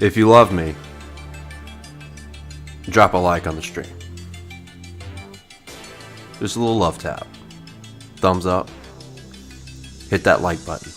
If you love me, drop a like on the stream. Just a little love tap. Thumbs up. Hit that like button.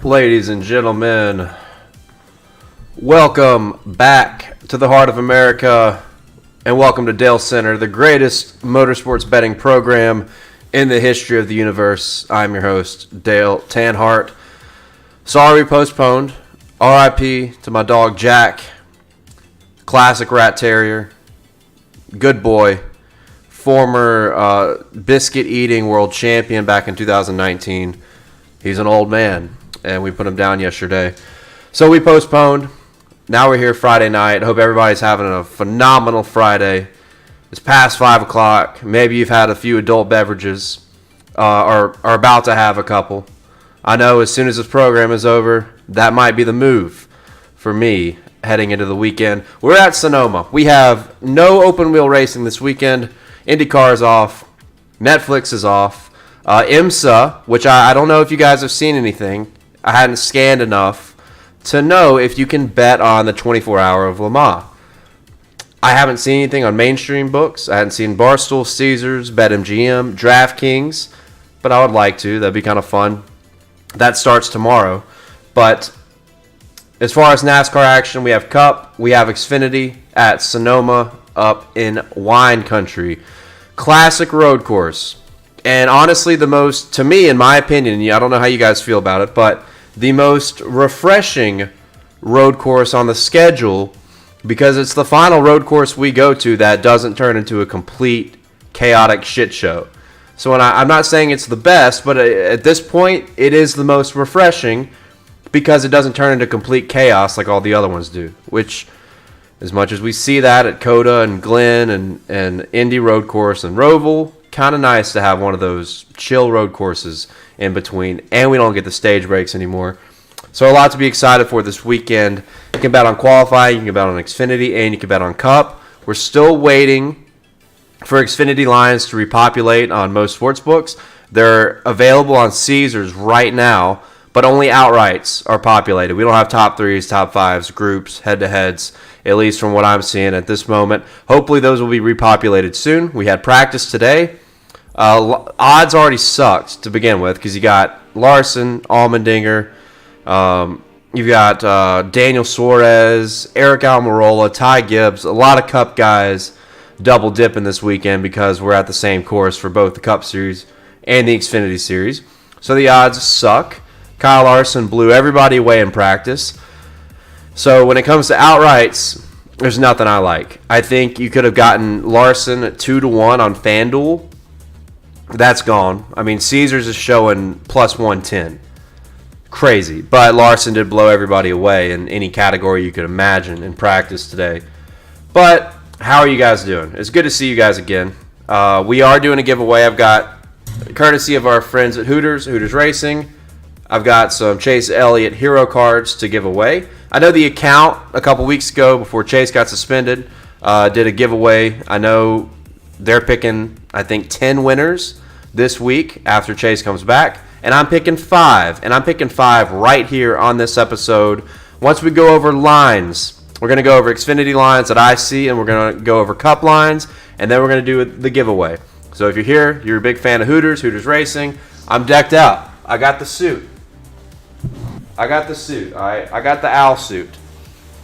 Ladies and gentlemen, welcome back to the heart of America, and welcome to Dalescenter, the greatest motorsports betting program in the history of the universe. I'm your host, Dale Tanhart. Sorry we postponed. R.I.P. to my dog Jack, classic rat terrier, good boy, former biscuit-eating world champion back in 2019. He's an old man, and we put him down yesterday. So we postponed. Now we're here Friday night. Hope everybody's having a phenomenal Friday. It's past 5 o'clock. Maybe you've had a few adult beverages or are about to have a couple. I know as soon as this program is over, that might be the move for me heading into the weekend. We're at Sonoma. We have no open wheel racing this weekend. IndyCar is off. Netflix is off. IMSA, which I don't know if you guys have seen anything. I hadn't scanned enough to know if you can bet on the 24-hour of Le Mans. I haven't seen anything on mainstream books. I hadn't seen Barstool, Caesars, BetMGM, DraftKings, but I would like to. That'd be kind of fun. That starts tomorrow. But as far as NASCAR action, we have Cup, we have Xfinity at Sonoma up in wine country. Classic road course. And honestly, the most, to me, in my opinion, I don't know how you guys feel about it, but the most refreshing road course on the schedule, because it's the final road course we go to that doesn't turn into a complete chaotic shit show. So I'm not saying it's the best, but at this point, it is the most refreshing because it doesn't turn into complete chaos like all the other ones do, which, as much as we see that at Coda and Glen and Indy Road Course and Roval, kind of nice to have one of those chill road courses in between, and we don't get the stage breaks anymore. So a lot to be excited for this weekend. You can bet on qualifying, you can bet on Xfinity, and you can bet on Cup. We're still waiting for Xfinity lines to repopulate on most sports books. They're available on Caesars right now, but only outrights are populated. We don't have top threes, top fives, groups, head-to-heads, at least from what I'm seeing at this moment. Hopefully those will be repopulated soon. We had practice today. Odds already sucked to begin with because you got Larson, Allmendinger, you've got Daniel Suarez, Eric Almirola, Ty Gibbs, a lot of Cup guys double dipping this weekend because we're at the same course for both the Cup Series and the Xfinity Series. So the odds suck. Kyle Larson blew everybody away in practice. So when it comes to outrights, there's nothing I like. I think you could have gotten Larson at 2-1 on FanDuel. That's gone. I mean, Caesars is showing plus 110. Crazy. But Larson did blow everybody away in any category you could imagine in practice today. But how are you guys doing? It's good to see you guys again. We are doing a giveaway. I've got, courtesy of our friends at Hooters Racing, I've got some Chase Elliott hero cards to give away. I know the account a couple weeks ago before Chase got suspended did a giveaway. I know they're picking, I think, 10 winners this week after Chase comes back. and I'm picking 5. And I'm picking 5 right here on this episode. Once we go over lines, we're going to go over Xfinity lines that I see, and we're going to go over Cup lines, and then we're going to do the giveaway. So if you're here, you're a big fan of Hooters Racing, I'm decked out. I got the suit. All right? I got the owl suit.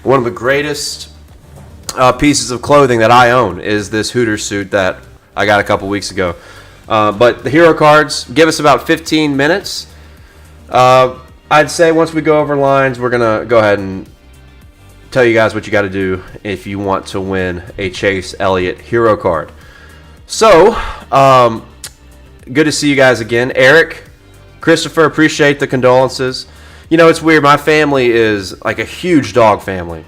One of the greatest pieces of clothing that I own is this Hooters suit that I got a couple weeks ago. But the hero cards, give us about 15 minutes. I'd say once we go over lines, we're going to go ahead and tell you guys what you got to do if you want to win a Chase Elliott hero card. So, good to see you guys again. Eric, Christopher, appreciate the condolences. You know, it's weird. My family is like a huge dog family.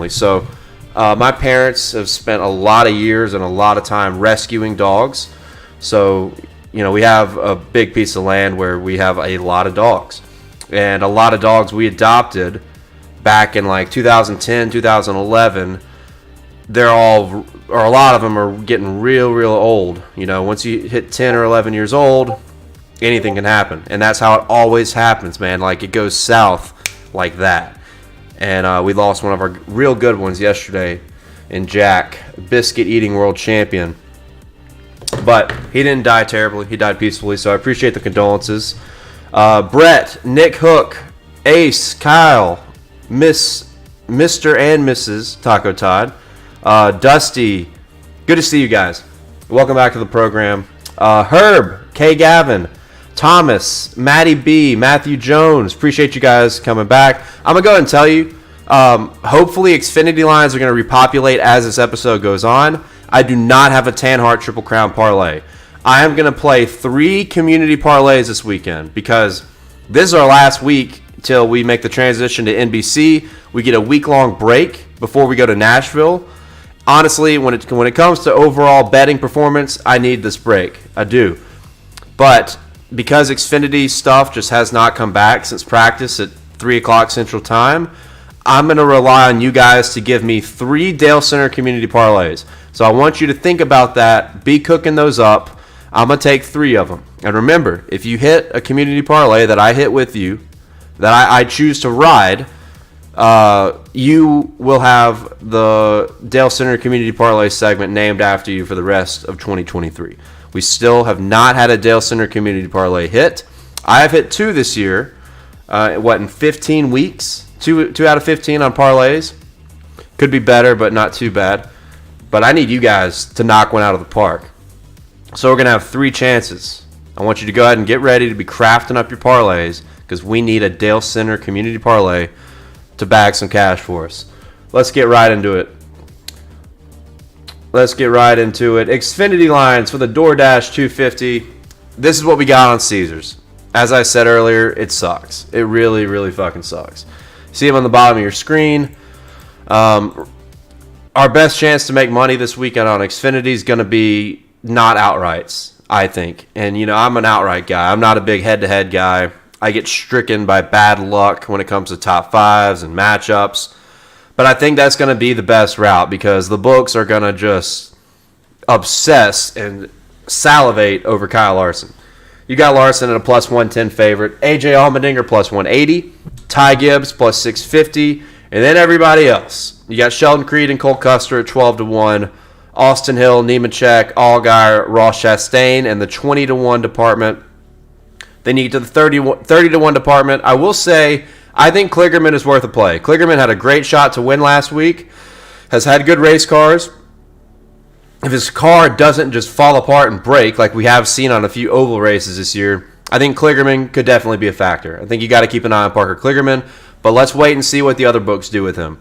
So, my parents have spent a lot of years and a lot of time rescuing dogs. So, you know, we have a big piece of land where we have a lot of dogs. And a lot of dogs we adopted back in like 2010, 2011. A lot of them are getting real old. You know, once you hit 10 or 11 years old, anything can happen. And that's how it always happens, man. Like, it goes south like that. And we lost one of our real good ones yesterday in Jack, biscuit eating world champion. But he didn't die terribly. He died peacefully, so I appreciate the condolences. Brett, Nick Hook, Ace, Kyle, Mr. and Mrs. Taco Todd, Dusty, good to see you guys. Welcome back to the program. Herb, K. Gavin, Thomas, Maddie B, Matthew Jones, appreciate you guys coming back. I'm going to go ahead and tell you, hopefully Xfinity lines are going to repopulate as this episode goes on. I do not have a Tan Heart Triple Crown parlay. I am going to play 3 community parlays this weekend because this is our last week till we make the transition to NBC. We get a week-long break before we go to Nashville. Honestly, when it comes to overall betting performance, I need this break. I do. But because Xfinity stuff just has not come back since practice at 3 o'clock Central Time, I'm going to rely on you guys to give me 3 Dalescenter community parlays. So I want you to think about that. Be cooking those up. I'm going to take 3 of them. And remember, if you hit a community parlay that I hit with you, that I choose to ride, you will have the Dalescenter Community Parlay segment named after you for the rest of 2023. We still have not had a Dalescenter Community Parlay hit. I have hit 2 this year. In 15 weeks? 2 out of 15 on parlays. Could be better, but not too bad. But I need you guys to knock one out of the park. So we're going to have 3 chances. I want you to go ahead and get ready to be crafting up your parlays because we need a Dalescenter Community Parlay to bag some cash for us. Let's get right into it. Xfinity lines for the DoorDash 250. This is what we got on Caesars. As I said earlier, it sucks. It really fucking sucks. See them on the bottom of your screen. Our best chance to make money this weekend on Xfinity is going to be not outrights, I think. And, you know, I'm an outright guy. I'm not a big head-to-head guy. I get stricken by bad luck when it comes to top 5s and matchups. But I think that's going to be the best route because the books are going to just obsess and salivate over Kyle Larson. You got Larson at a plus 110 favorite, AJ Allmendinger plus 180, Ty Gibbs plus 650, and then everybody else. You got Sheldon Creed and Cole Custer at 12-1, Austin Hill, Nemechek, Allgaier, Ross Chastain, and the 20-1 department. Then you get to the 30-1 department. I will say, I think Kligerman is worth a play. Kligerman had a great shot to win last week, has had good race cars. If his car doesn't just fall apart and break like we have seen on a few oval races this year, I think Kligerman could definitely be a factor. I think you got to keep an eye on Parker Kligerman, but let's wait and see what the other books do with him.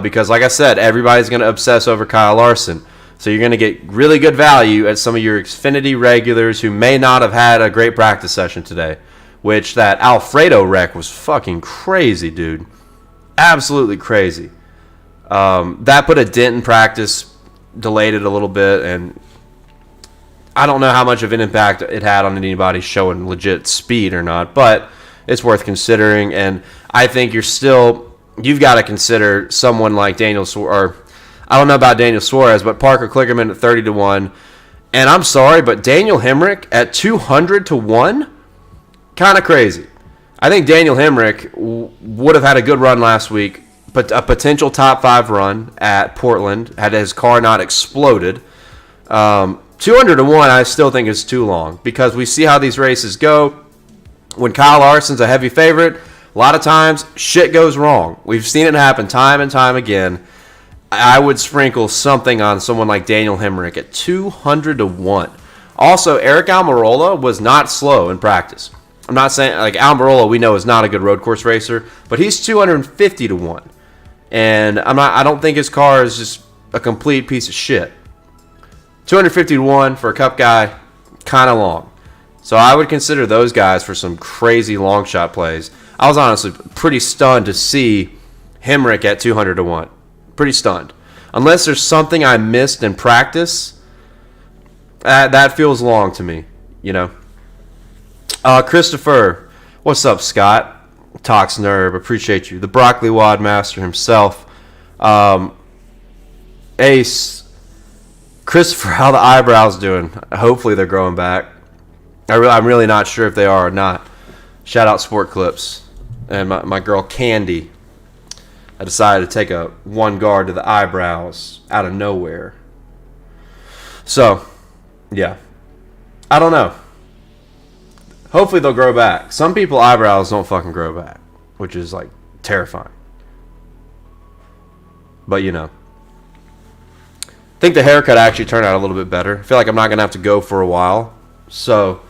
Because like I said, everybody's going to obsess over Kyle Larson. So you're going to get really good value at some of your Xfinity regulars who may not have had a great practice session today, which that Alfredo wreck was fucking crazy, dude. Absolutely crazy. That put a dent in practice, delayed it a little bit, and I don't know how much of an impact it had on anybody showing legit speed or not, but it's worth considering, and I think you've got to consider someone like Daniel Suarez, or I don't know about Daniel Suarez, but Parker Kligerman at 30-1. And I'm sorry, but Daniel Hemrick at 200 to 1? Kind of crazy. I think Daniel Hemrick would have had a good run last week, but a potential top 5 run at Portland had his car not exploded. 200 to 1 I still think is too long because we see how these races go. When Kyle Larson's a heavy favorite, a lot of times shit goes wrong. We've seen it happen time and time again. I would sprinkle something on someone like Daniel Hemrick at 200 to 1. Also, Eric Almirola was not slow in practice. I'm not saying, like, Almirola we know is not a good road course racer, but he's 250 to 1. And I don't think his car is just a complete piece of shit. 250 to 1 for a Cup guy, kind of long. So I would consider those guys for some crazy long shot plays. I was honestly pretty stunned to see Hemrick at 200 to 1. Pretty stunned. Unless there's something I missed in practice, that feels long to me, you know. Christopher, what's up, Scott? Talks Nerve, appreciate you. The Broccoli Wad Master himself. Ace, Christopher, how the eyebrows doing? Hopefully they're growing back. I'm really not sure if they are or not. Shout out Sport Clips and my girl Candy. I decided to take a one guard to the eyebrows out of nowhere. So, yeah. I don't know. Hopefully they'll grow back. Some people eyebrows don't fucking grow back, which is like terrifying. But you know. I think the haircut actually turned out a little bit better. I feel like I'm not going to have to go for a while. So,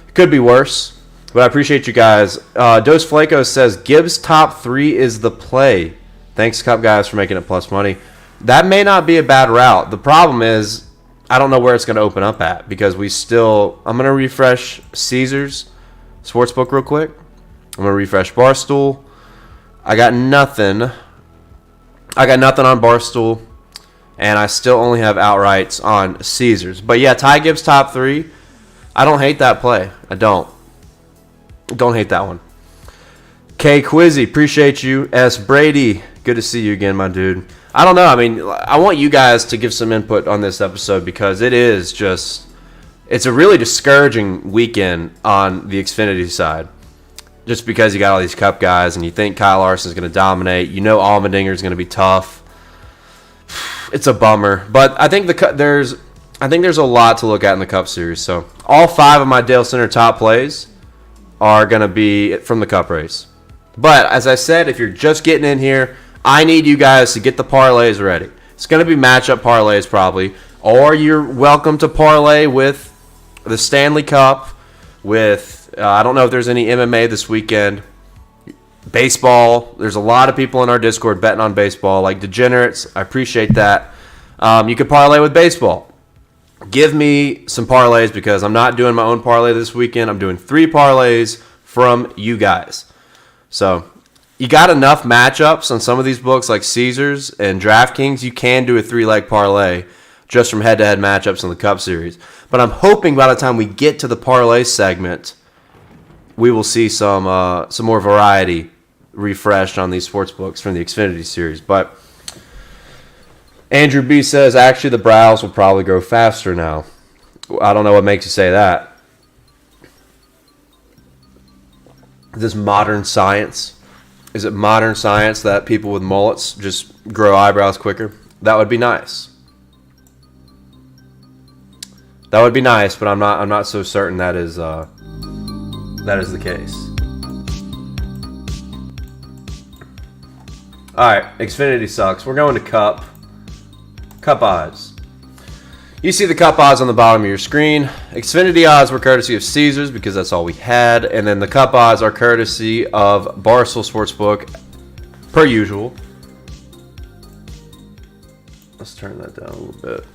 it could be worse. But I appreciate you guys. Dos Flaco says, Gibbs top 3 is the play. Thanks, Cup guys, for making it plus money. That may not be a bad route. The problem is, I don't know where it's going to open up at because I'm going to refresh Caesars Sportsbook real quick. I'm going to refresh Barstool. I got nothing on Barstool, and I still only have outrights on Caesars. But yeah, Ty Gibbs top 3. I don't hate that play. I don't hate that one. K Quizzy, appreciate you. S Brady, good to see you again, my dude. I don't know. I mean, I want you guys to give some input on this episode because it's a really discouraging weekend on the Xfinity side. Just because you got all these Cup guys and you think Kyle Larson is going to dominate. You know Allmendinger is going to be tough. It's a bummer. But I think there's a lot to look at in the Cup Series. So all 5 of my Dalescenter top plays are going to be from the Cup race. But as I said, if you're just getting in here, I need you guys to get the parlays ready. It's going to be matchup parlays probably. Or you're welcome to parlay with the Stanley Cup, with, I don't know if there's any MMA this weekend. Baseball. There's a lot of people in our Discord betting on baseball, like degenerates. I appreciate that. You could parlay with baseball. Give me some parlays because I'm not doing my own parlay this weekend. I'm doing 3 parlays from you guys. So you got enough matchups on some of these books like Caesars and DraftKings. You can do a 3-leg parlay just from head-to-head matchups in the Cup Series. But I'm hoping by the time we get to the parlay segment, we will see some more variety refreshed on these sports books from the Xfinity Series. But Andrew B says, actually, the brows will probably grow faster now. I don't know what makes you say that. Is this modern science? Is it modern science that people with mullets just grow eyebrows quicker? That would be nice. That would be nice, but I'm not so certain that is the case. All right, Xfinity sucks. We're going to Cup. Cup odds. You see the Cup odds on the bottom of your screen. Xfinity odds were courtesy of Caesars because that's all we had. And then the Cup odds are courtesy of Barstool Sportsbook, per usual. Let's turn that down a little bit.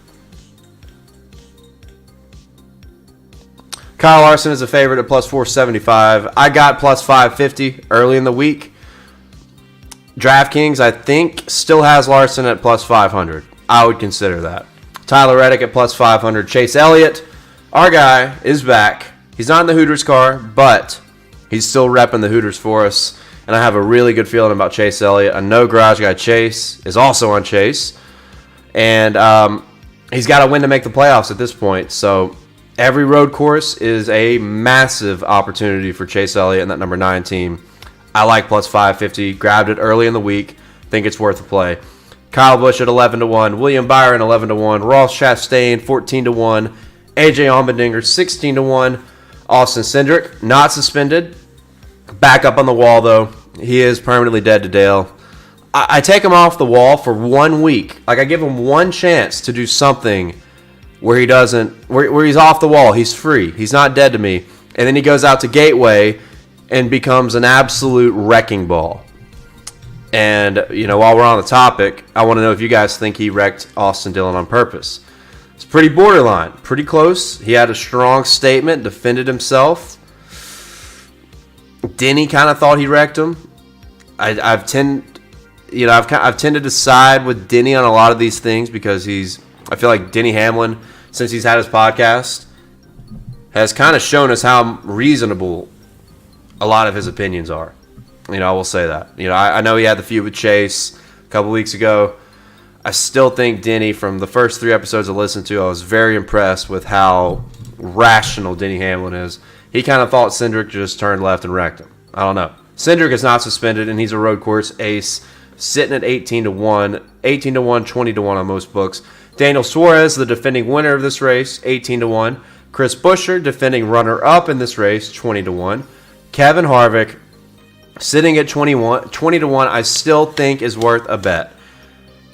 Kyle Larson is a favorite at plus 475. I got plus 550 early in the week. DraftKings, I think, still has Larson at plus 500. I would consider that. Tyler Reddick at plus 500. Chase Elliott, our guy, is back. He's not in the Hooters car, but he's still repping the Hooters for us. And I have a really good feeling about Chase Elliott. I know Garage Guy Chase is also on Chase. And he's got to win to make the playoffs at this point. So every road course is a massive opportunity for Chase Elliott and that number 9 team. I like plus 550. Grabbed it early in the week. Think it's worth a play. Kyle Busch at 11-1. William Byron 11-1. Ross Chastain 14-1. AJ Allmendinger 16-1. Austin Cindric not suspended. Back up on the wall though. He is permanently dead to Dale. I take him off the wall for 1 week. Like I give him one chance to do something where he doesn't, where he's off the wall. He's free. He's not dead to me. And then he goes out to Gateway and becomes an absolute wrecking ball. And, while we're on the topic, I want to know if you guys think he wrecked Austin Dillon on purpose. It's pretty borderline, pretty close. He had a strong statement, defended himself. Denny kind of thought he wrecked him. I've tended to side with Denny on a lot of these things because I feel like Denny Hamlin, since he's had his podcast, has kind of shown us how reasonable a lot of his opinions are. I will say that. I know he had the feud with Chase a couple weeks ago. I still think Denny, from the first 3 episodes I listened to, I was very impressed with how rational Denny Hamlin is. He kind of thought Cindric just turned left and wrecked him. I don't know. Cindric is not suspended, and he's a road course ace, sitting at 18-1, 18-1, 20-1 on most books. Daniel Suarez, the defending winner of this race, 18-1. Chris Buescher, defending runner-up in this race, 20-1. Kevin Harvick, sitting at 20-1, I still think is worth a bet.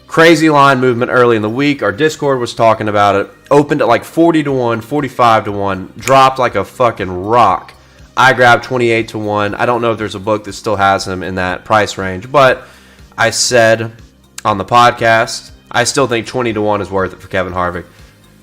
Crazy line movement early in the week. Our Discord was talking about it. Opened at like 40-1, 45-1. Dropped like a fucking rock. I grabbed 28-1. I don't know if there's a book that still has him in that price range. But I said on the podcast, I still think 20-1 is worth it for Kevin Harvick.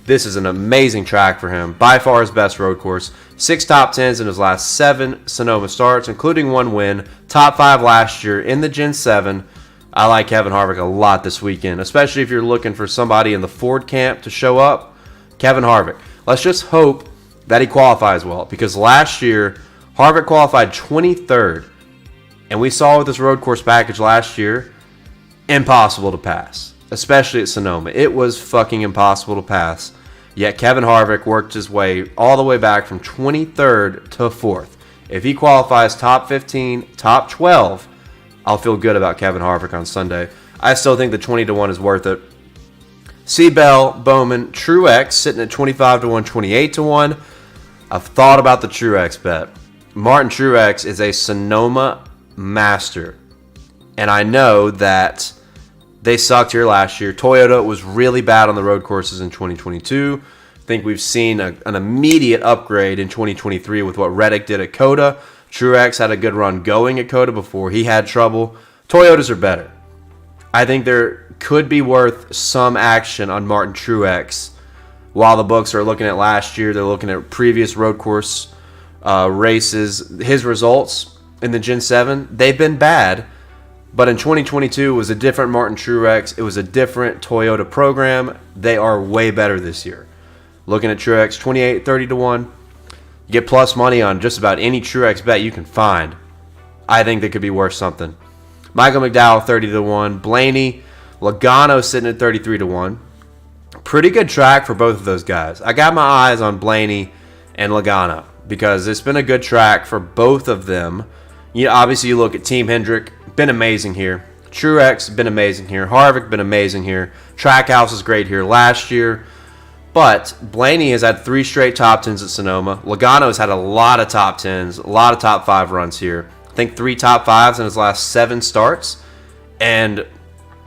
This is an amazing track for him. By far his best road course. 6 top 10s in his last 7 Sonoma starts, including 1 win. Top 5 last year in the Gen 7. I like Kevin Harvick a lot this weekend, especially if you're looking for somebody in the Ford camp to show up. Kevin Harvick. Let's just hope that he qualifies well, because last year, Harvick qualified 23rd. And we saw with this road course package last year, impossible to pass, especially at Sonoma. It was fucking impossible to pass. Yet Kevin Harvick worked his way all the way back from 23rd to 4th. If he qualifies top 15, top 12, I'll feel good about Kevin Harvick on Sunday. I still think the 20-1 is worth it. Bell, Bowman, Truex sitting at 25-1, 28-1. I've thought about the Truex bet. Martin Truex is a Sonoma master. And I know that they sucked here last year. Toyota was really bad on the road courses in 2022. I think we've seen an immediate upgrade in 2023 with what Reddick did at COTA. Truex had a good run going at COTA before he had trouble. Toyotas are better. I think there could be worth some action on Martin Truex. While the books are looking at last year, they're looking at previous road course races. His results in the Gen 7, they've been bad. But in 2022, it was a different Martin Truex. It was a different Toyota program. They are way better this year. Looking at Truex, 28-30-1. Get plus money on just about any Truex bet you can find. I think that could be worth something. Michael McDowell, 30-1. Blaney, Logano sitting at 33-1. Pretty good track for both of those guys. I got my eyes on Blaney and Logano because it's been a good track for both of them. Obviously, you look at Team Hendrick, been amazing here. Truex, been amazing here. Harvick, been amazing here. Trackhouse is great here last year. But Blaney has had 3 straight top 10s at Sonoma. Logano's had a lot of top 10s, a lot of top 5 runs here. I think 3 top 5s in his last 7 starts. And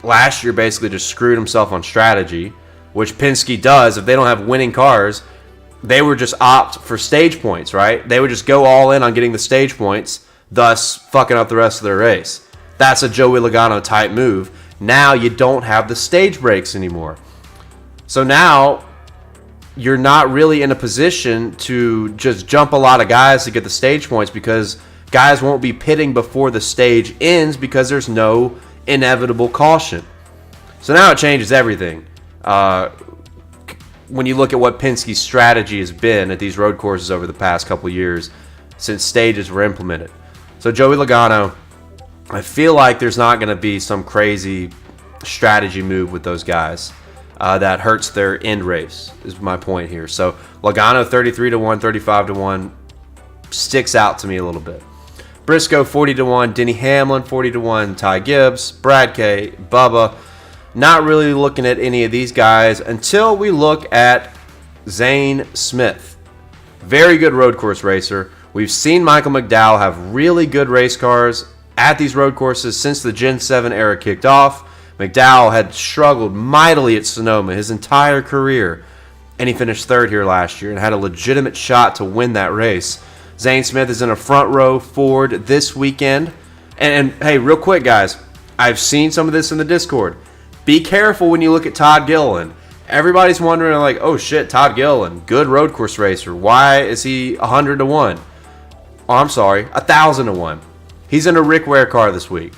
last year basically just screwed himself on strategy, which Penske does. If they don't have winning cars, they would just opt for stage points, right? They would just go all in on getting the stage points, thus fucking up the rest of their race. That's a Joey Logano type move. Now you don't have the stage breaks anymore. So now you're not really in a position to just jump a lot of guys to get the stage points because guys won't be pitting before the stage ends because there's no inevitable caution. So now it changes everything. When you look at what Penske's strategy has been at these road courses over the past couple years since stages were implemented. So Joey Logano, I feel like there's not going to be some crazy strategy move with those guys. that hurts their end race, is my point here. So Logano 33-1, 35-1 sticks out to me a little bit. Briscoe 40-1, Denny Hamlin 40-1, Ty Gibbs, Brad K, Bubba. Not really looking at any of these guys until we look at Zane Smith. Very good road course racer. We've seen Michael McDowell have really good race cars at these road courses since the Gen 7 era kicked off. McDowell had struggled mightily at Sonoma his entire career, and he finished third here last year and had a legitimate shot to win that race. Zane Smith is in a front row Ford this weekend. And hey, real quick, guys, I've seen some of this in the Discord. Be careful when you look at Todd Gilliland. Everybody's wondering, like, oh shit, Todd Gilliland, good road course racer. Why is he 100-1? Oh, I'm sorry, 1,000-1. He's in a Rick Ware car this week.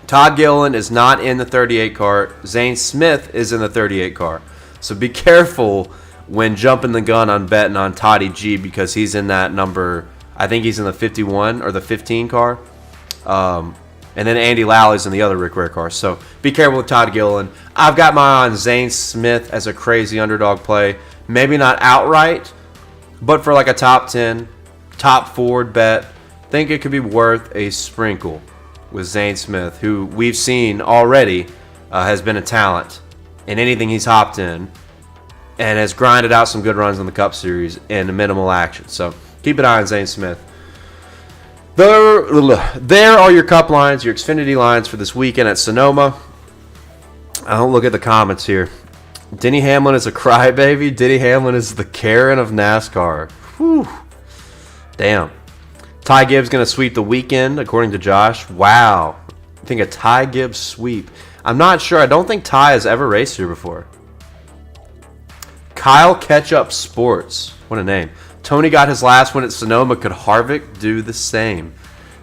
Todd Gilliland is not in the 38 car. Zane Smith is in the 38 car. So be careful when jumping the gun on betting on Toddy G, because he's in that number. I think he's in the 51 or the 15 car. And then Andy Lally in the other Rick Ware car. So be careful with Todd Gilliland. I've got my eye on Zane Smith as a crazy underdog play. Maybe not outright, but for like a top 10, top Ford bet, I think it could be worth a sprinkle with Zane Smith, who we've seen already has been a talent in anything he's hopped in, and has grinded out some good runs in the Cup Series in minimal action. So keep an eye on Zane Smith. There are your Cup lines, your Xfinity lines for this weekend at Sonoma. I'll look at the comments here. Denny Hamlin is a crybaby. Denny Hamlin is the Karen of NASCAR. Whew. Damn. Ty Gibbs going to sweep the weekend, according to Josh. Wow. I think a Ty Gibbs sweep. I'm not sure. I don't think Ty has ever raced here before. Kyle Ketchup Sports. What a name. Tony got his last win at Sonoma. Could Harvick do the same?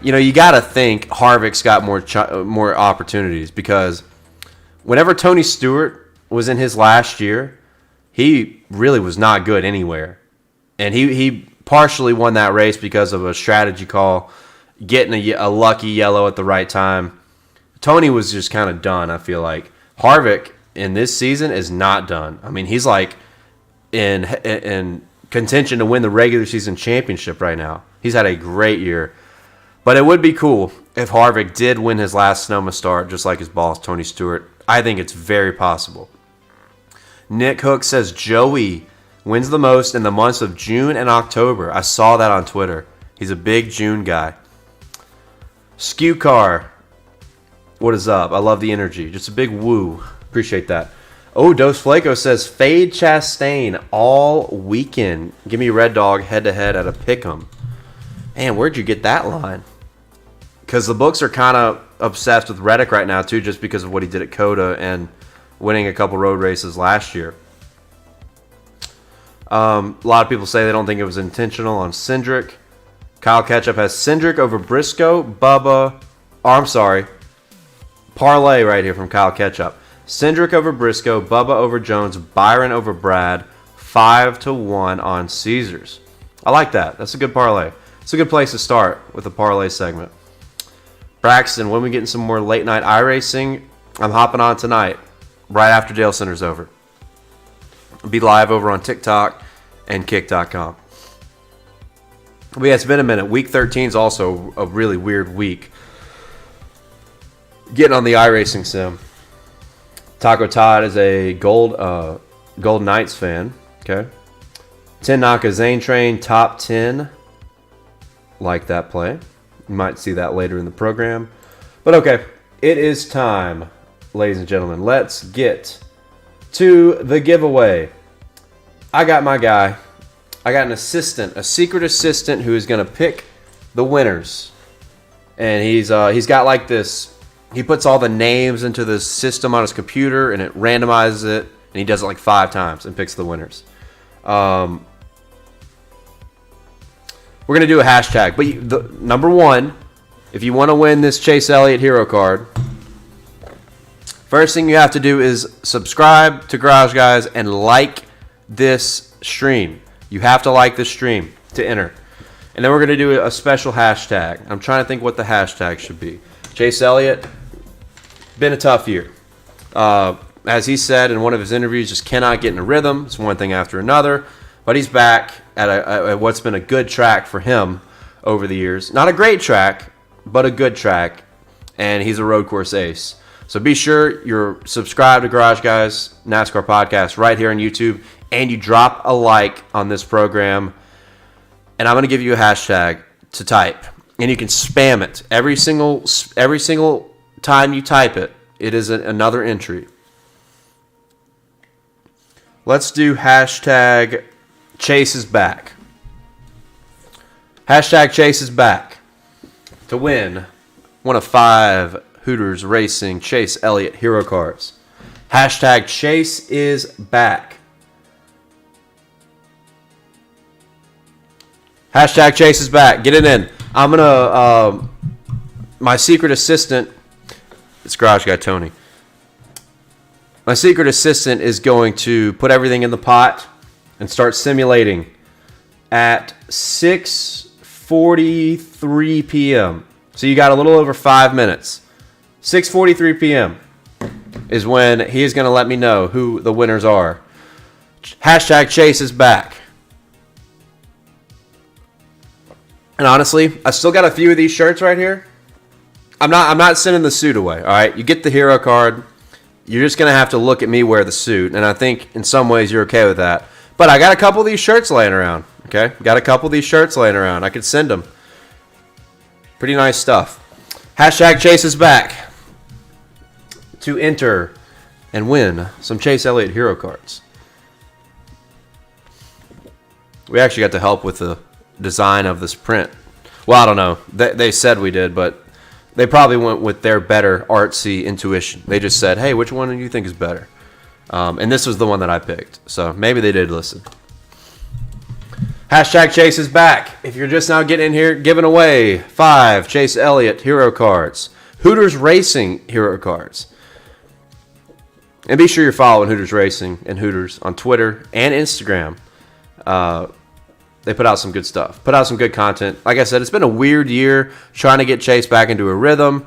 You know, you got to think Harvick's got more opportunities, because whenever Tony Stewart was in his last year, he really was not good anywhere. And he partially won that race because of a strategy call, getting a lucky yellow at the right time. Tony was just kind of done, I feel like. Harvick in this season is not done. I mean, he's like in contention to win the regular season championship right now. He's had a great year. But it would be cool if Harvick did win his last Sonoma start, just like his boss, Tony Stewart. I think it's very possible. Nick Hook says Joey wins the most in the months of June and October. I saw that on Twitter. He's a big June guy. Skew Car, what is up? I love the energy. Just a big woo. Appreciate that. Oh, Dos Flaco says fade Chastain all weekend. Give me Red Dog head-to-head at a pick'em. Man, where'd you get that line? Because the books are kind of obsessed with Reddick right now, too, just because of what he did at COTA and winning a couple road races last year. A lot of people say they don't think it was intentional on Cindric. Kyle Ketchup has Cindric over Briscoe, Bubba. Oh, I'm sorry. Parlay right here from Kyle Ketchup. Cindric over Briscoe, Bubba over Jones, Byron over Brad, 5-1 on Caesars. I like that. That's a good parlay. It's a good place to start with a parlay segment. Braxton, when we getting some more late night iRacing, I'm hopping on tonight, right after Dalecenter's over. I'll be live over on TikTok and Kick.com. But yeah, it's been a minute. Week 13 is also a really weird week. Getting on the iRacing sim. Taco Todd is a Gold Knights fan. Okay. 10 Naka Zane Train, top 10. Like that play. You might see that later in the program. But okay, it is time, ladies and gentlemen. Let's get to the giveaway. I got my guy. I got an assistant, a secret assistant who is going to pick the winners. And he's got like this. He puts all the names into the system on his computer, and it randomizes it, and he does it like 5 times and picks the winners. We're going to do a hashtag. But number one, if you want to win this Chase Elliott hero card, first thing you have to do is subscribe to Garage Guys and like this stream. You have to like this stream to enter. And then we're going to do a special hashtag. I'm trying to think what the hashtag should be. Chase Elliott, been a tough year. as he said in one of his interviews, just cannot get in a rhythm. It's one thing after another. But he's back at what's been a good track for him over the years. Not a great track, but a good track. And he's a road course ace. So be sure you're subscribed to Garage Guys NASCAR Podcast right here on YouTube. And you drop a like on this program. And I'm going to give you a hashtag to type. And you can spam it. Every single time you type it, it is another entry. Let's do hashtag Chase is back. Hashtag Chase is back to win one of 5 Hooters Racing Chase Elliott Hero Cards. Hashtag Chase is back. Hashtag Chase is back. Get it in. I'm going to, my secret assistant, it's Garage Guy Tony. My secret assistant is going to put everything in the pot and start simulating at 6:43 p.m. So you got a little over 5 minutes. 6:43 p.m. is when he is going to let me know who the winners are. Hashtag Chase is back. And honestly, I still got a few of these shirts right here. I'm not sending the suit away, all right? You get the hero card. You're just going to have to look at me wear the suit. And I think in some ways you're okay with that. But I got a couple of these shirts laying around, okay? Got a couple of these shirts laying around. I could send them. Pretty nice stuff. Hashtag Chase is back to enter and win some Chase Elliott hero cards. We actually got to help with the design of this print. Well, I don't know. They said we did, but they probably went with their better artsy intuition. They just said, hey, which one do you think is better? And this was the one that I picked. So maybe they did listen. Hashtag Chase is back. If you're just now getting in here, giving away 5 Chase Elliott hero cards. Hooters Racing hero cards. And be sure you're following Hooters Racing and Hooters on Twitter and Instagram. They put out some good stuff. Put out some good content. Like I said, it's been a weird year trying to get Chase back into a rhythm.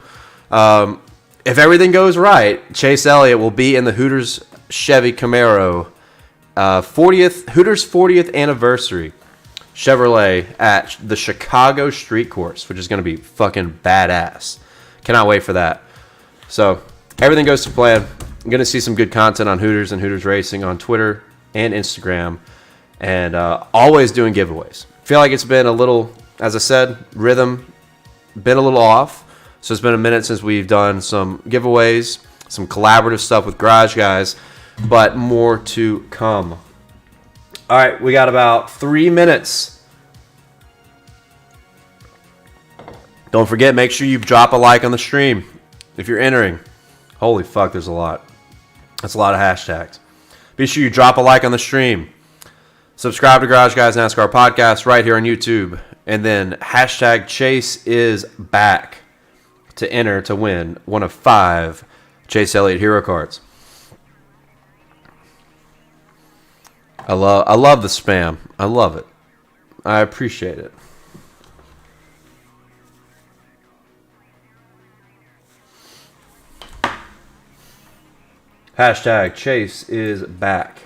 If everything goes right, Chase Elliott will be in the Hooters Chevy Camaro Hooters 40th anniversary Chevrolet at the Chicago Street Course, which is going to be fucking badass. Cannot wait for that. So everything goes to plan. I'm going to see some good content on Hooters and Hooters Racing on Twitter and Instagram. And always doing giveaways. Feel like it's been a little, as I said, rhythm, been a little off. So it's been a minute since we've done some giveaways, some collaborative stuff with Garage Guys, but more to come. All right, we got about 3 minutes. Don't forget, make sure you drop a like on the stream if you're entering. Holy fuck, there's a lot. That's a lot of hashtags. Be sure you drop a like on the stream. Subscribe to Garage Guys NASCAR Podcast right here on YouTube. And then hashtag Chase is back to enter to win one of 5 Chase Elliott hero cards. I love the spam. I love it. I appreciate it. Hashtag Chase is back.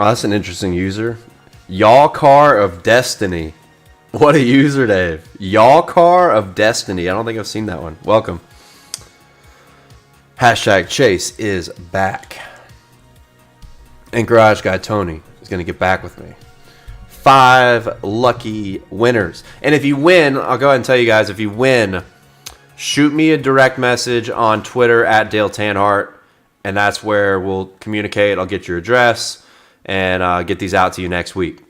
Oh, that's an interesting user. Y'all Car of Destiny. What a user, Dave. Y'all Car of Destiny. I don't think I've seen that one. Welcome. Hashtag Chase is back. And Garage Guy Tony is going to get back with me. 5 lucky winners. And if you win, I'll go ahead and tell you guys, if you win, shoot me a direct message on Twitter at Dale Tanhart. And that's where we'll communicate. I'll get your address and get these out to you next week.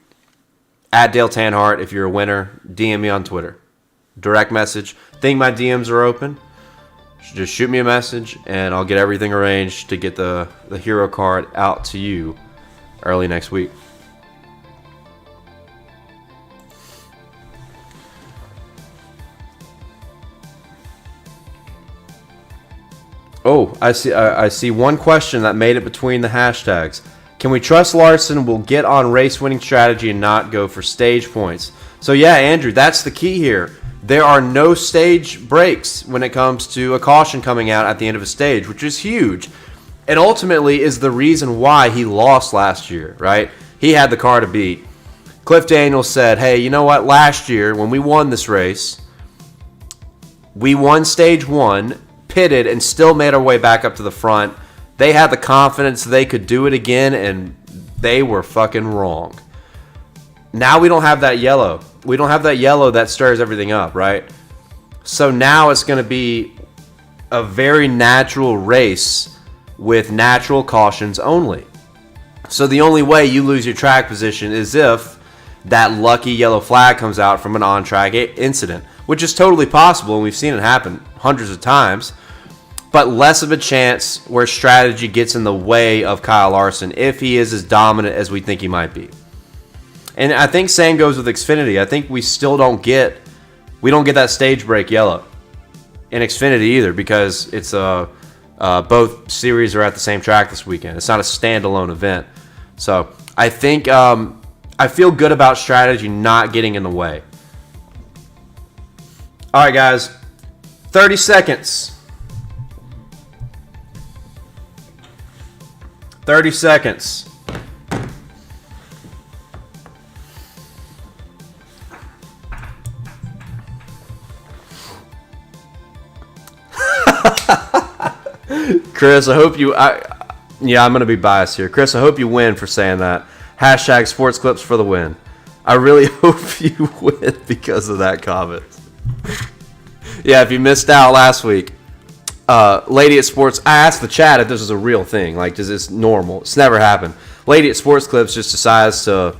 At Dale Tanhart, if you're a winner, DM me on Twitter. Direct message. Think my DMs are open. Just shoot me a message, and I'll get everything arranged to get the hero card out to you early next week. Oh, I see one question that made it between the hashtags. Can we trust Larson will get on race winning strategy and not go for stage points? So yeah, Andrew, that's the key here. There are no stage breaks when it comes to a caution coming out at the end of a stage, which is huge. And ultimately is the reason why he lost last year, right? He had the car to beat. Cliff Daniels said, hey, you know what? Last year when we won this race, we won stage 1, pitted, and still made our way back up to the front. They had the confidence they could do it again, and they were fucking wrong. Now we don't have that yellow. We don't have that yellow that stirs everything up, right? So now it's going to be a very natural race with natural cautions only. So the only way you lose your track position is if that lucky yellow flag comes out from an on-track incident, which is totally possible, and we've seen it happen hundreds of times, but less of a chance where strategy gets in the way of Kyle Larson if he is as dominant as we think he might be. And I think same goes with Xfinity. I think we still don't get that stage break yellow in Xfinity either, because it's both series are at the same track this weekend. It's not a standalone event. So I think I feel good about strategy not getting in the way. All right, guys, 30 seconds. 30 seconds. Chris, I hope you... I'm going to be biased here. Chris, I hope you win for saying that. Hashtag sports clips for the win. I really hope you win because of that comment. Yeah, if you missed out last week, Lady at Sports... I asked the chat if this is a real thing. Like, is this normal? It's never happened. Lady at Sports Clips just decides to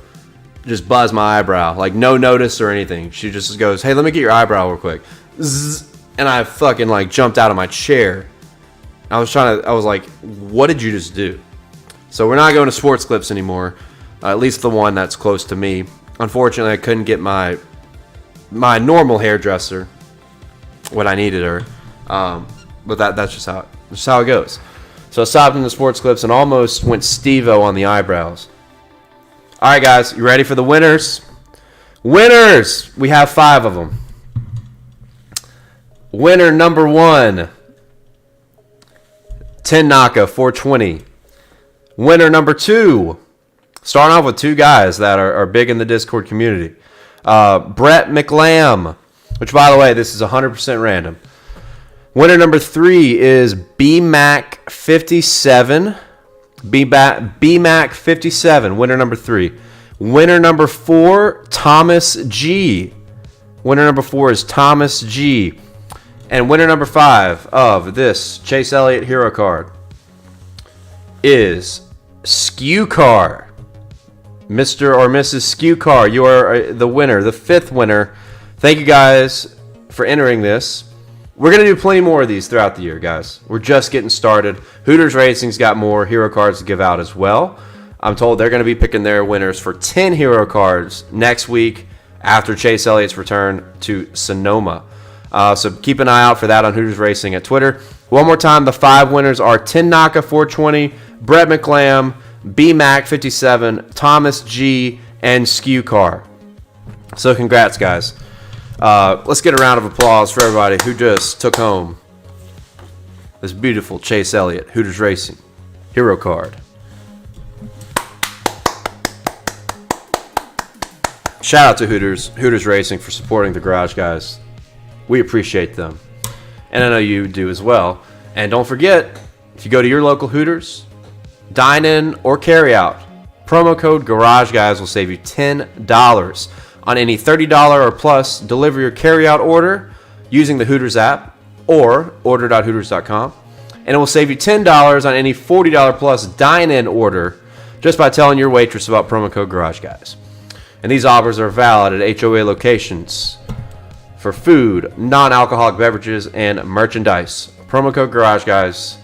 just buzz my eyebrow. Like, no notice or anything. She just goes, hey, let me get your eyebrow real quick. Zzz, and I fucking, like, jumped out of my chair. I was like, what did you just do? So we're not going to Sports Clips anymore. At least the one that's close to me. Unfortunately, I couldn't get my normal hairdresser when I needed her. But that's just how it goes. So I stopped in the Sports Clips and almost went Steve-O on the eyebrows. All right, guys, you ready for the winners? Winners! We have 5 of them. Winner number 1, 10 Naka 420. Winner number 2, starting off with 2 guys that are big in the Discord community. Brett McLam, which, by the way, this is 100% random. Winner number 3 is BMac57. BMac57, winner number 3. Winner number 4, Thomas G. Winner number 4 is Thomas G. And winner number 5 of this Chase Elliott Hero card is Skew Car. Mr. or Mrs. Skew Car, you are the winner, the 5th winner. Thank you guys for entering this. We're going to do plenty more of these throughout the year, guys. We're just getting started. Hooters Racing's got more hero cards to give out as well. I'm told they're going to be picking their winners for 10 hero cards next week after Chase Elliott's return to Sonoma. So keep an eye out for that on Hooters Racing at Twitter. One more time, the 5 winners are 10 Naka 420, Brett McLam, BMac 57, Thomas G, and Skew Car. So congrats, guys. Let's get a round of applause for everybody who just took home this beautiful Chase Elliott Hooters Racing Hero card. Shout out to Hooters Racing for supporting the Garage Guys. We appreciate them. And I know you do as well. And don't forget, if you go to your local Hooters, dine in or carry out, promo code Garage Guys will save you $10 on any $30 or plus delivery or carry out order using the Hooters app or order.hooters.com. And it will save you $10 on any $40 plus dine-in order just by telling your waitress about promo code Garage Guys. And these offers are valid at HOA locations for food, non-alcoholic beverages, and merchandise. Promo code Garage Guys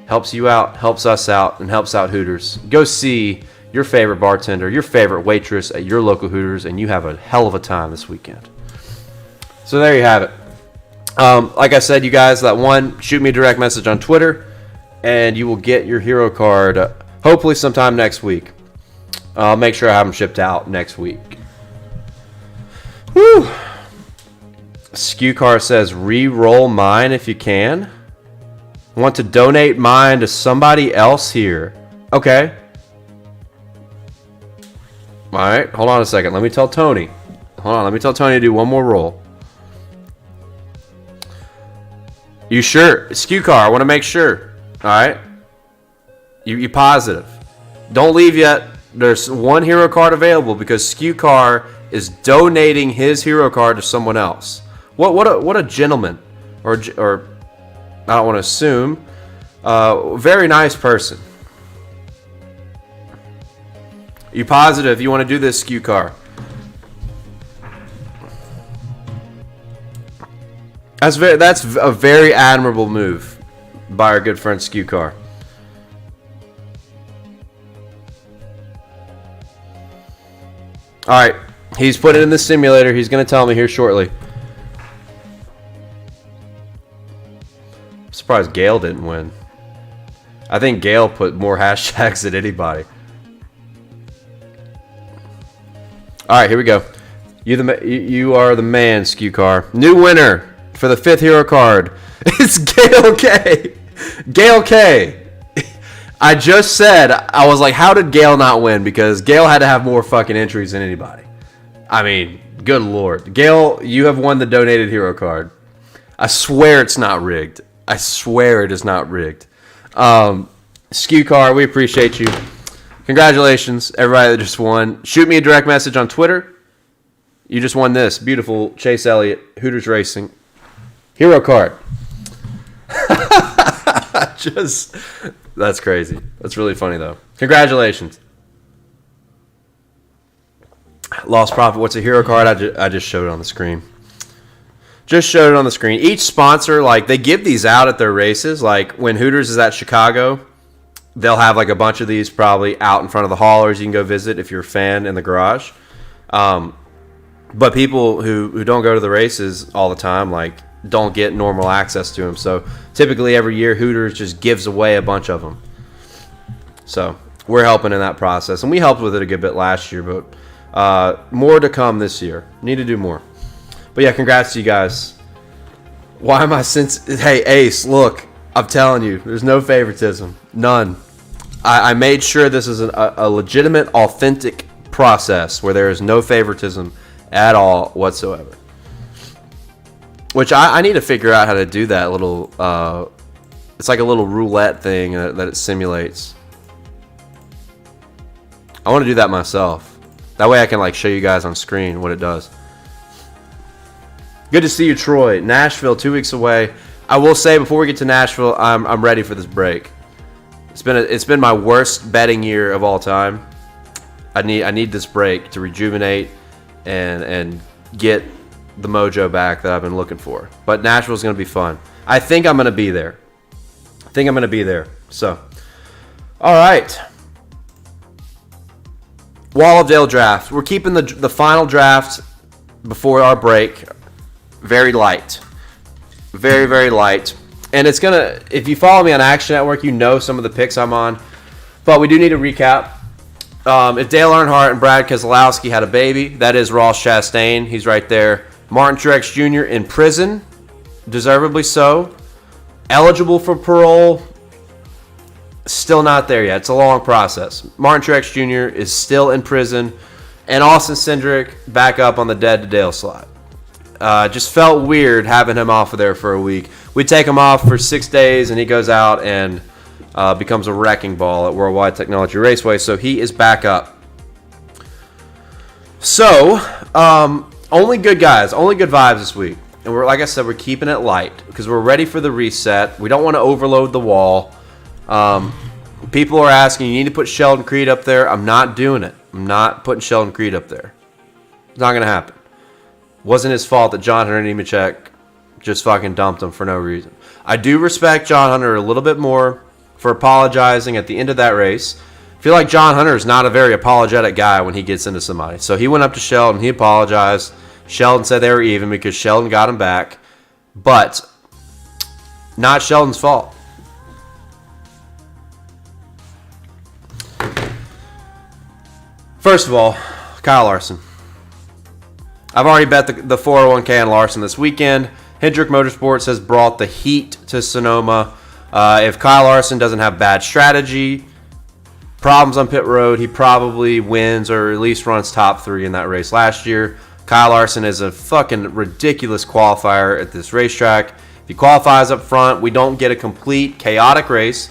helps you out, helps us out, and helps out Hooters. Go see your favorite bartender, your favorite waitress at your local Hooters, and you have a hell of a time this weekend. So there you have it. Like I said, you guys that won, shoot me a direct message on Twitter, and you will get your hero card hopefully sometime next week. I'll make sure I have them shipped out next week. Woo! Skew Car says, re-roll mine if you can. Want to donate mine to somebody else here. Okay. All right, hold on a second. Let me tell Tony. Hold on, let me tell Tony to do one more roll. You sure? Skew Car, I want to make sure. All right? You positive. Don't leave yet. There's one hero card available because Skew Car is donating his hero card to someone else. What a gentleman. Or I don't want to assume. Very nice person. You positive you want to do this, Skew Car? That's a very admirable move by our good friend Skew Car. All right, he's put it in the simulator. He's going to tell me here shortly. I'm surprised Gale didn't win. I think Gale put more hashtags than anybody. All right, here we go. You are the man, Skew Car. New winner for the 5th hero card. It's Gale K. Gale K. I just said, I was like, how did Gale not win? Because Gale had to have more fucking entries than anybody. I mean, good lord. Gale, you have won the donated hero card. I swear it's not rigged. I swear it is not rigged. Skew Car, we appreciate you. Congratulations, everybody that just won. Shoot me a direct message on Twitter. You just won this beautiful Chase Elliott Hooters Racing hero card. That's crazy. That's really funny though. Congratulations. Lost Profit, what's a hero card? I just showed it on the screen. Just showed it on the screen. Each sponsor, like, they give these out at their races. Like, when Hooters is at Chicago, they'll have, like, a bunch of these probably out in front of the haulers. You can go visit if you're a fan in the garage. But people who don't go to the races all the time, like, don't get normal access to them. So, typically every year, Hooters just gives away a bunch of them. So, we're helping in that process. And we helped with it a good bit last year, but more to come this year. Need to do more. But yeah, congrats to you guys. Why am I Hey, Ace, look, I'm telling you, there's no favoritism. None. I made sure this is a legitimate, authentic process where there is no favoritism at all whatsoever. Which I need to figure out how to do that little, it's like a little roulette thing that it simulates. I want to do that myself. That way I can like show you guys on screen what it does. Good to see you, Troy. Nashville, 2 weeks away. I will say before we get to Nashville, I'm ready for this break. It's been my worst betting year of all time. I need this break to rejuvenate and get the mojo back that I've been looking for. But Nashville's going to be fun. I think I'm going to be there. So, all right. Wall of Dale draft. We're keeping the final draft before our break very light. Very, very light. And it's going to, if you follow me on Action Network, you know some of the picks I'm on. But we do need to recap. If Dale Earnhardt and Brad Keselowski had a baby, that is Ross Chastain. He's right there. Martin Truex Jr. in prison, deservedly so. Eligible for parole, still not there yet. It's a long process. Martin Truex Jr. is still in prison. And Austin Cindric back up on the dead to Dale slot. Just felt weird having him off of there for a week. We take him off for 6 days, and he goes out and becomes a wrecking ball at Worldwide Technology Raceway. So he is back up. So, only good guys, only good vibes this week. And we're, like I said, we're keeping it light because we're ready for the reset. We don't want to overload the wall. People are asking, you need to put Sheldon Creed up there. I'm not doing it. I'm not putting Sheldon Creed up there. It's not going to happen. Wasn't his fault that John Hunter Nemechek just fucking dumped him for no reason. I do respect John Hunter a little bit more for apologizing at the end of that race. I feel like John Hunter is not a very apologetic guy when he gets into somebody. So he went up to Sheldon. He apologized. Sheldon said they were even because Sheldon got him back. But not Sheldon's fault. First of all, Kyle Larson. I've already bet the 401k on Larson this weekend. Hendrick Motorsports has brought the heat to Sonoma. If Kyle Larson doesn't have bad strategy, problems on pit road, he probably wins or at least runs top 3 in that race last year. Kyle Larson is a fucking ridiculous qualifier at this racetrack. If he qualifies up front, we don't get a complete chaotic race,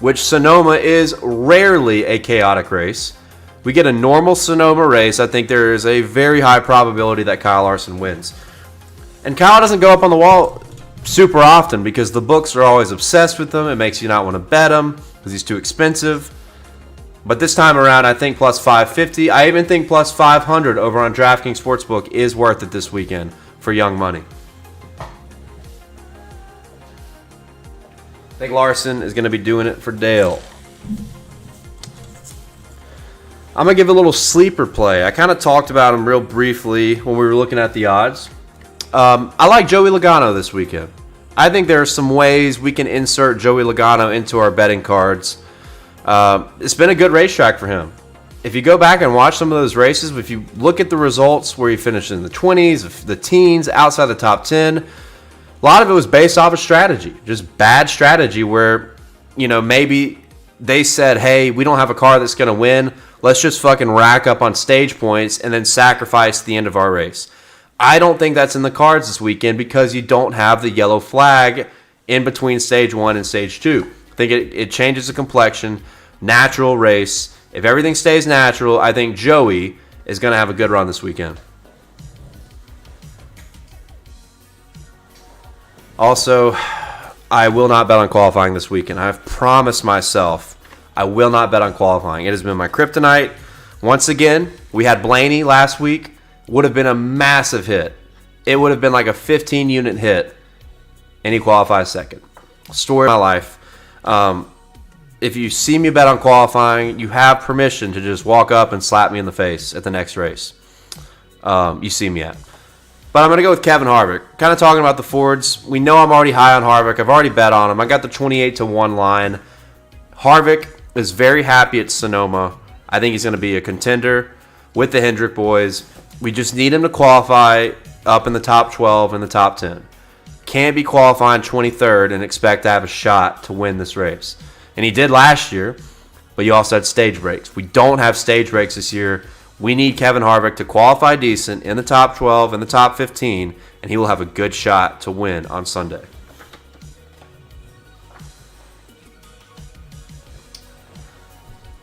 which Sonoma is rarely a chaotic race. We get a normal Sonoma race. I think there is a very high probability that Kyle Larson wins. And Kyle doesn't go up on the wall super often because the books are always obsessed with him. It makes you not want to bet him because he's too expensive. But this time around, I think plus 550. I even think plus 500 over on DraftKings Sportsbook is worth it this weekend for young money. I think Larson is going to be doing it for Dale. I'm going to give a little sleeper play. I kind of talked about him real briefly when we were looking at the odds. I like Joey Logano this weekend. I think there are some ways we can insert Joey Logano into our betting cards. It's been a good racetrack for him. If you go back and watch some of those races, if you look at the results where he finished in the 20s, the teens, outside the top 10, a lot of it was based off of strategy. Just bad strategy where, maybe they said, hey, we don't have a car that's going to win. Let's just fucking rack up on stage points and then sacrifice the end of our race. I don't think that's in the cards this weekend because you don't have the yellow flag in between stage 1 and stage 2. I think it changes the complexion. Natural race. If everything stays natural, I think Joey is going to have a good run this weekend. Also, I will not bet on qualifying this weekend. I've promised myself I will not bet on qualifying. It has been my kryptonite. Once again, we had Blaney last week. Would have been a massive hit. It would have been like a 15-unit hit, and he qualifies second. Story of my life. If you see me bet on qualifying, you have permission to just walk up and slap me in the face at the next race. You see me at. But I'm going to go with Kevin Harvick. Kind of talking about the Fords. We know I'm already high on Harvick. I've already bet on him. I got the 28-1 line. Harvick is very happy at Sonoma. I think he's going to be a contender with the Hendrick boys. We just need him to qualify up in the top 12 and the top 10. Can't be qualifying 23rd and expect to have a shot to win this race. And he did last year, but you also had stage breaks. We don't have stage breaks this year. We need Kevin Harvick to qualify decent in the top 12 and the top 15, and he will have a good shot to win on Sunday.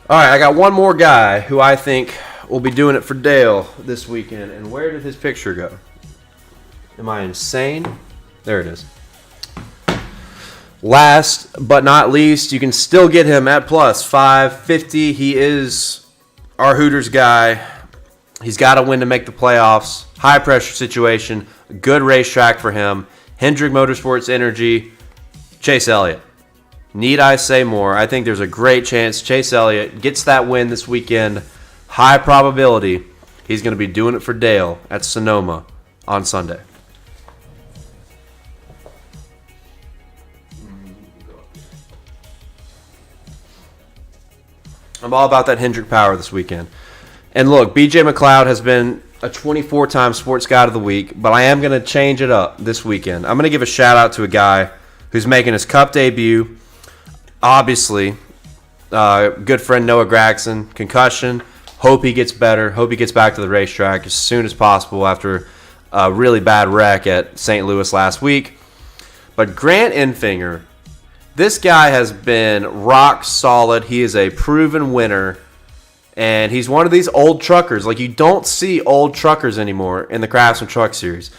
All right, I got one more guy who I think will be doing it for Dale this weekend. And where did his picture go? Am I insane? There it is. Last but not least, you can still get him at plus 550. He is our Hooters guy. He's got to win to make the playoffs. High pressure situation. Good racetrack for him. Hendrick Motorsports Energy. Chase Elliott. Need I say more? I think there's a great chance Chase Elliott gets that win this weekend. High probability he's going to be doing it for Dale at Sonoma on Sunday. I'm all about that Hendrick power this weekend. And look, BJ McLeod has been a 24-time Sports Guide of the Week, but I am going to change it up this weekend. I'm going to give a shout-out to a guy who's making his Cup debut. Obviously, good friend Noah Gragson, concussion. Hope he gets better. Hope he gets back to the racetrack as soon as possible after a really bad wreck at St. Louis last week. But Grant Enfinger, this guy has been rock solid. He is a proven winner, and he's one of these old truckers. Like, you don't see old truckers anymore in the Craftsman Truck Series.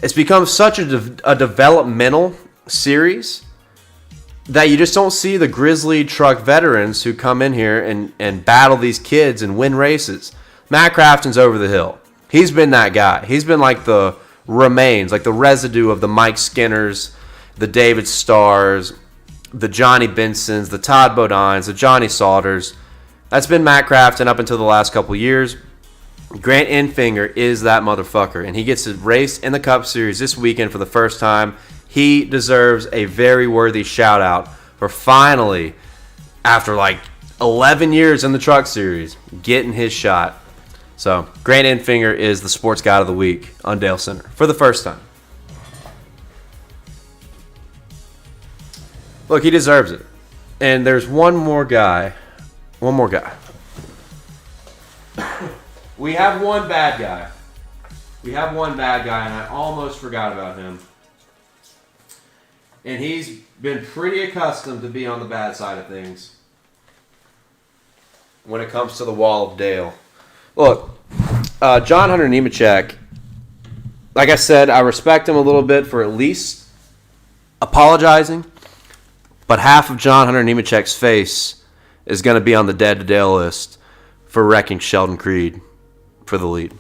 It's become such a developmental series that you just don't see the grizzly truck veterans who come in here and battle these kids and win races. Matt Crafton's over the hill. He's been that guy. He's been like the remains, like the residue of the Mike Skinners, the David Starrs, the Johnny Bensons, the Todd Bodines, the Johnny Sauters. That's been Matt Crafton up until the last couple years. Grant Enfinger is that motherfucker, and he gets to race in the Cup Series this weekend for the first time. He deserves a very worthy shout out for finally, after like 11 years in the Truck Series, getting his shot. So, Grant Enfinger is the Sports Guy of the Week on Dalescenter for the first time. Look, he deserves it. And there's one more guy. We have one bad guy. And I almost forgot about him. And he's been pretty accustomed to be on the bad side of things when it comes to the Wall of Dale. Look, John Hunter Nemechek, like I said, I respect him a little bit for at least apologizing, but half of John Hunter Nemechek's face is going to be on the dead to Dale list for wrecking Sheldon Creed for the lead.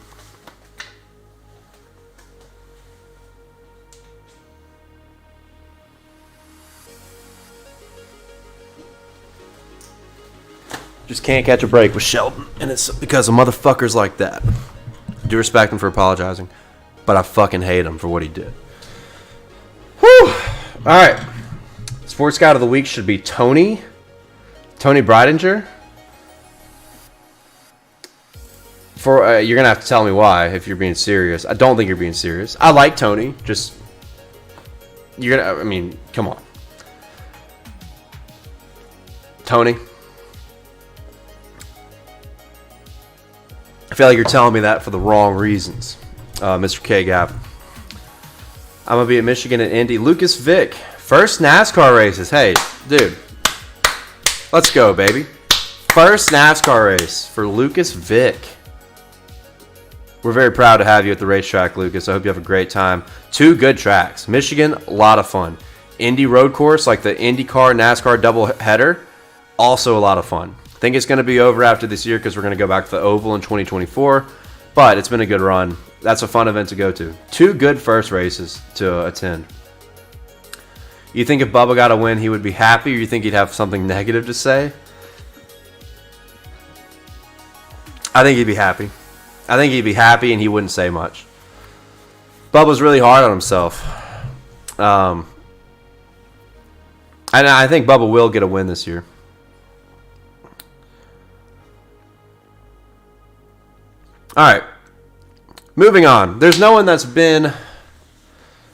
Just can't catch a break with Sheldon, and it's because of motherfuckers like that. I do respect him for apologizing, but I fucking hate him for what he did. Whew. All right. Sports Guy of the Week should be Tony Breidinger. You're going to have to tell me why if you're being serious. I don't think you're being serious. I like Tony. Come on. Tony. I feel like you're telling me that for the wrong reasons, Mr. K-Gap. I'm going to be at Michigan and Indy. Lucas Vick, first NASCAR races. Hey, dude, let's go, baby. First NASCAR race for Lucas Vick. We're very proud to have you at the racetrack, Lucas. I hope you have a great time. 2 good tracks. Michigan, a lot of fun. Indy road course, like the IndyCar, NASCAR doubleheader, also a lot of fun. I think it's going to be over after this year because we're going to go back to the Oval in 2024. But it's been a good run. That's a fun event to go to. 2 good first races to attend. You think if Bubba got a win, he would be happy, or you think he'd have something negative to say? I think he'd be happy. And he wouldn't say much. Bubba's really hard on himself. And I think Bubba will get a win this year. All right, moving on. There's no one that's been,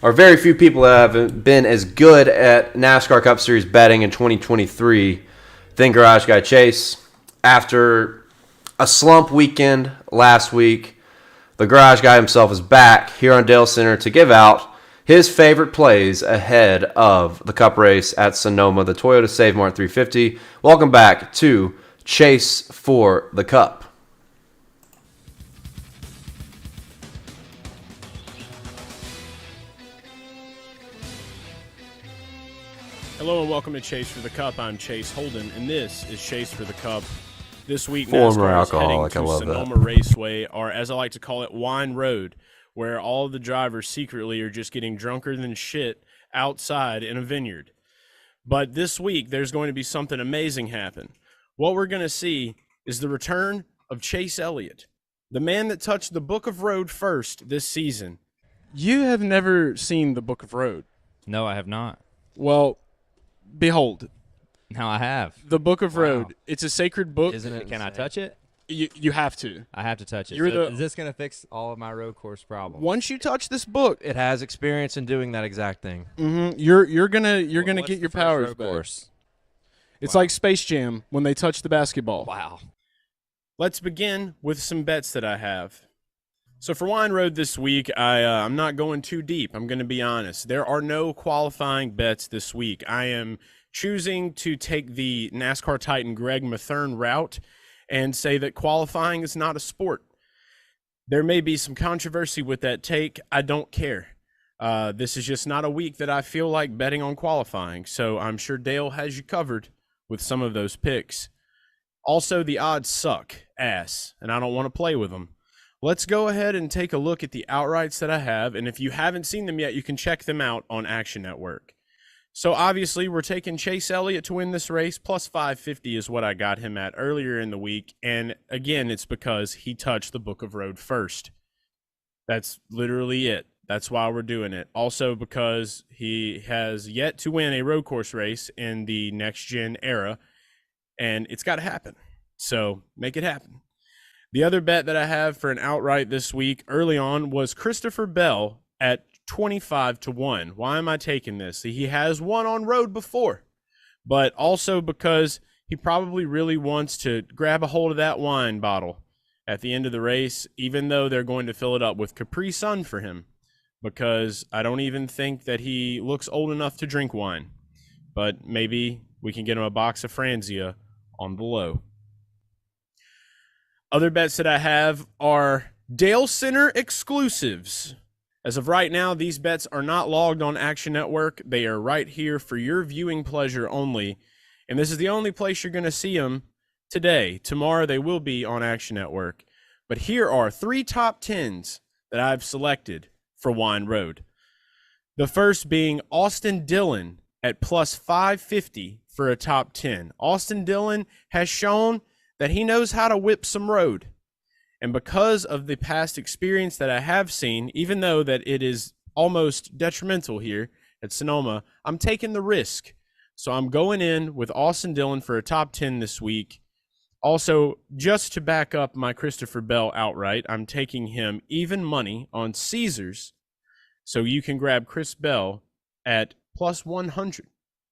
or very few people that have been as good at NASCAR Cup Series betting in 2023 than Garage Guy Chase. After a slump weekend last week, the Garage Guy himself is back here on Dalescenter to give out his favorite plays ahead of the Cup race at Sonoma, the Toyota Save Mart 350. Welcome back to Chase for the Cup. Hello and welcome to Chase for the Cup. I'm Chase Holden, and this is Chase for the Cup. This week, Former NASCAR is heading alcoholic, I to love Sonoma that. Raceway, or as I like to call it, Wine Road, where all of the drivers secretly are just getting drunker than shit outside in a vineyard. But this week, there's going to be something amazing happen. What we're going to see is the return of Chase Elliott, the man that touched the Book of Road first this season. You have never seen the Book of Road. No, I have not. Well, behold, Now I have. the Book of Wow. Road. It's a sacred book. Isn't it? Can I touch it? You have to. I have to touch it. You're So the- is this going to fix all of my road course problems? Once you touch this book, It has experience in doing that exact thing. you're gonna What's get your the first powers road back. course? It's Wow. like Space Jam when they touch the basketball. Wow. Let's begin with some bets that I have. So for Wine Road this week, I'm not going too deep. I'm going to be honest. There are no qualifying bets this week. I am choosing to take the NASCAR Titan Greg Mathern route and say that qualifying is not a sport. There may be some controversy with that take. I don't care. This is just not a week that I feel like betting on qualifying. So I'm sure Dale has you covered with some of those picks. Also, the odds suck ass, and I don't want to play with them. Let's go ahead and take a look at the outrights that I have, and if you haven't seen them yet, you can check them out on Action Network. So obviously, we're taking Chase Elliott to win this race. Plus 550 is what I got him at earlier in the week, and again, it's because he touched the Book of Road first. That's literally it. That's why we're doing it. Also because he has yet to win a road course race in the next-gen era, and it's got to happen. So make it happen. The other bet that I have for an outright this week early on was Christopher Bell at 25-1. Why am I taking this? He has won on road before, but also because he probably really wants to grab a hold of that wine bottle at the end of the race, even though they're going to fill it up with Capri Sun for him, because I don't even think that he looks old enough to drink wine. But maybe we can get him a box of Franzia on the low. Other bets that I have are Dalescenter exclusives. As of right now, these bets are not logged on Action Network. They are right here for your viewing pleasure only. And this is the only place you're going to see them today. Tomorrow they will be on Action Network. But here are 3 top 10s that I've selected for Wine Road. The first being Austin Dillon at plus 550 for a top 10. Austin Dillon has shown that he knows how to whip some road. And because of the past experience that I have seen, even though that it is almost detrimental here at Sonoma, I'm taking the risk. So I'm going in with Austin Dillon for a top 10 this week. Also, just to back up my Christopher Bell outright, I'm taking him even money on Caesars. So you can grab Chris Bell at plus 100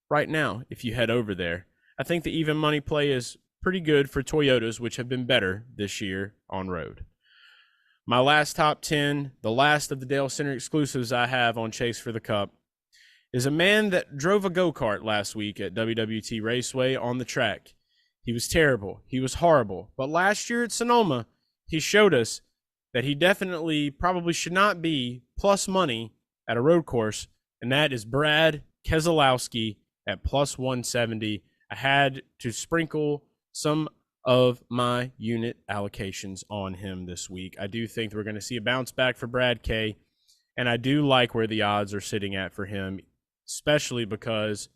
right now if you head over there. I think the even money play is pretty good for Toyotas, which have been better this year on road. My last top 10, the last of the Dalescenter exclusives I have on Chase for the Cup, is a man that drove a go-kart last week at WWT Raceway on the track. He was terrible. He was horrible. But last year at Sonoma, he showed us that he definitely probably should not be plus money at a road course, and that is Brad Keselowski at plus 170. I had to sprinkle some of my unit allocations on him this week. I do think we're going to see a bounce back for Brad K, and I do like where the odds are sitting at for him, especially because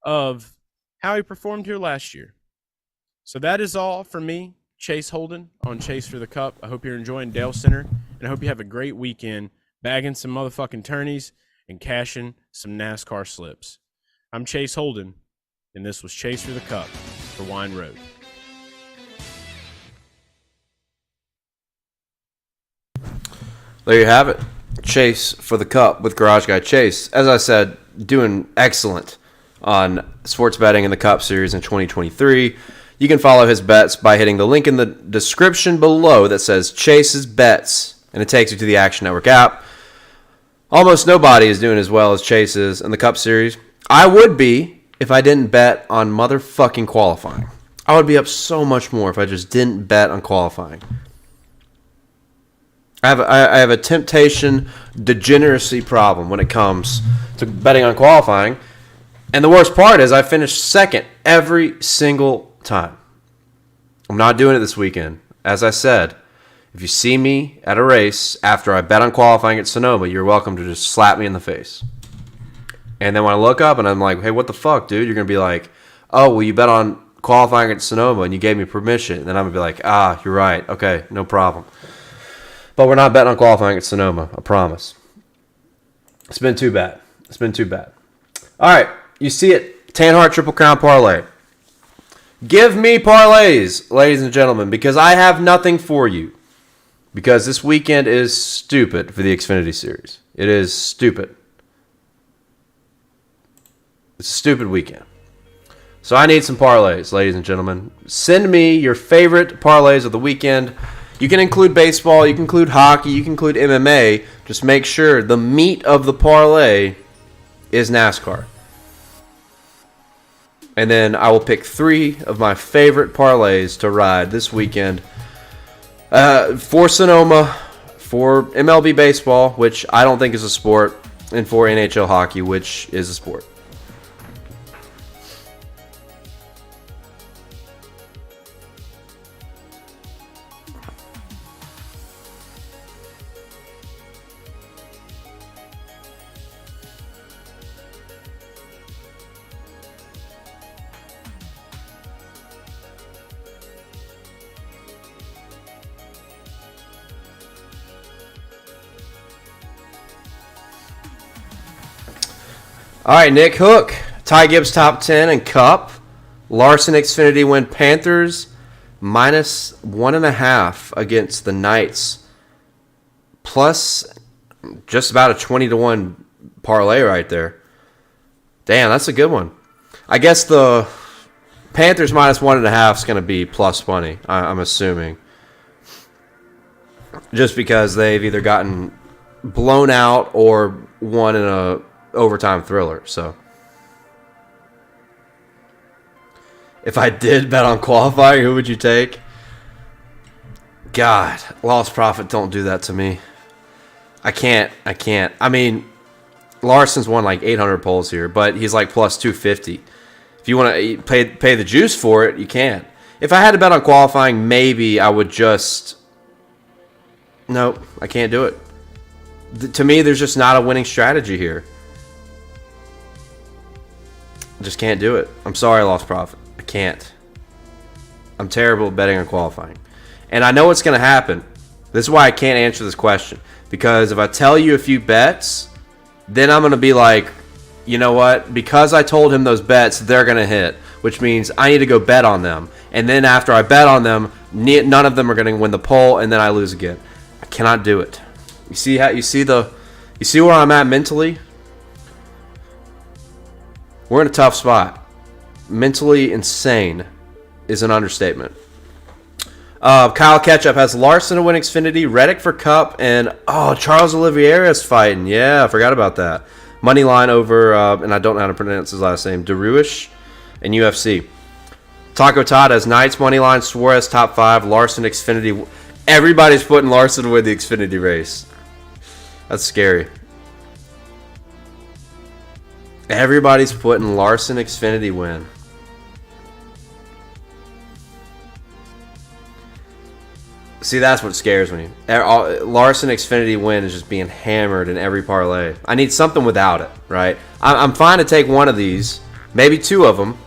of how he performed here last year. So that is all for me, Chase Holden, on Chase for the Cup. I hope you're enjoying Dalescenter, and I hope you have a great weekend bagging some motherfucking tourneys and cashing some NASCAR slips. I'm Chase Holden, and this was Chase for the Cup for Wine Road. There you have it. Chase for the Cup with Garage Guy Chase. As I said, doing excellent on sports betting in the Cup Series in 2023. You can follow his bets by hitting the link in the description below that says Chase's Bets, and it takes you to the Action Network app. Almost nobody is doing as well as Chase is in the Cup Series. I would be if I didn't bet on motherfucking qualifying. I would be up so much more if I just didn't bet on qualifying. I have a temptation degeneracy problem when it comes to betting on qualifying. And the worst part is I finished second every single time. I'm not doing it this weekend. As I said, if you see me at a race after I bet on qualifying at Sonoma, you're welcome to just slap me in the face. And then when I look up and I'm like, hey, what the fuck, dude? You're going to be like, oh, well, you bet on qualifying at Sonoma and you gave me permission. And then I'm going to be like, ah, you're right. Okay, no problem. But we're not betting on qualifying at Sonoma, I promise. It's been too bad. It's been too bad. All right, you see it. Tan Hart Triple Crown Parlay. Give me parlays, ladies and gentlemen, because I have nothing for you. Because this weekend is stupid for the Xfinity Series. It is stupid. It's a stupid weekend. So I need some parlays, ladies and gentlemen. Send me your favorite parlays of the weekend. You can include baseball, you can include hockey, you can include MMA. Just make sure the meat of the parlay is NASCAR. And then I will pick 3 of my favorite parlays to ride this weekend. For Sonoma, for MLB baseball, which I don't think is a sport, and for NHL hockey, which is a sport. All right, Nick Hook. Ty Gibbs top 10 and Cup. Larson Xfinity win Panthers minus 1.5 against the Knights. Plus just about a 20-1 parlay right there. Damn, that's a good one. I guess the Panthers minus 1.5 is going to be plus 20, I'm assuming. Just because they've either gotten blown out or won in a overtime thriller. So if I did bet on qualifying, who would you take? God, lost profit, don't do that to me. I can't. I mean, Larson's won like 800 polls here, but he's like plus 250. If you want to pay the juice for it, you can. If I had to bet on qualifying, maybe I would just... Nope, I can't do it. To me, there's just not a winning strategy here. I just can't do it. I'm sorry, lost profit. I can't. I'm terrible at betting on qualifying. And I know what's going to happen. This is why I can't answer this question. Because if I tell you a few bets, then I'm going to be like, you know what? Because I told him those bets, they're going to hit. Which means I need to go bet on them. And then after I bet on them, none of them are going to win the poll, and then I lose again. I cannot do it. You see where I'm at mentally? We're in a tough spot. Mentally insane is an understatement. Kyle Ketchup has Larson to win Xfinity, Reddick for Cup, and Charles Oliveira is fighting. Yeah, I forgot about that. Money line over, and I don't know how to pronounce his last name, Deruish and UFC. Taco Todd has Knights money line, Suarez top 5, Larson Xfinity. Everybody's putting Larson to win the Xfinity race. That's scary. Everybody's putting Larson Xfinity win. See, that's what scares me. Larson Xfinity win is just being hammered in every parlay. I need something without it, right? I'm fine to take one of these, maybe two of them,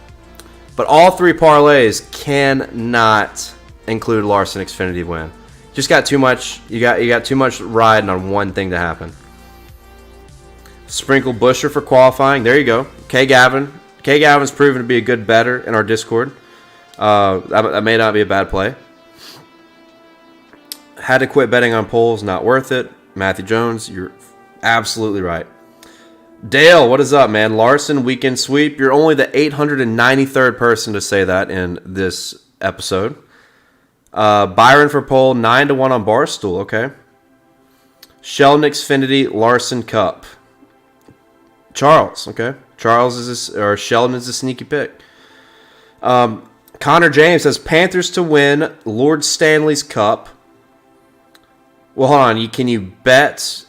but all three parlays cannot include Larson Xfinity win. Just got too much. You got too much riding on one thing to happen. Sprinkle Busher for qualifying. There you go. K Gavin's proven to be a good bettor in our Discord. That may not be a bad play. Had to quit betting on polls, not worth it. Matthew Jones, you're absolutely right. Dale, what is up, man? Larson, weekend sweep. You're only the 893rd person to say that in this episode. Byron for poll, 9-1 on Barstool. Okay. Sheldon Xfinity, Larson Cup. Charles, okay. Sheldon is a sneaky pick. Connor James says Panthers to win Lord Stanley's Cup. Well, hold on. Can you bet?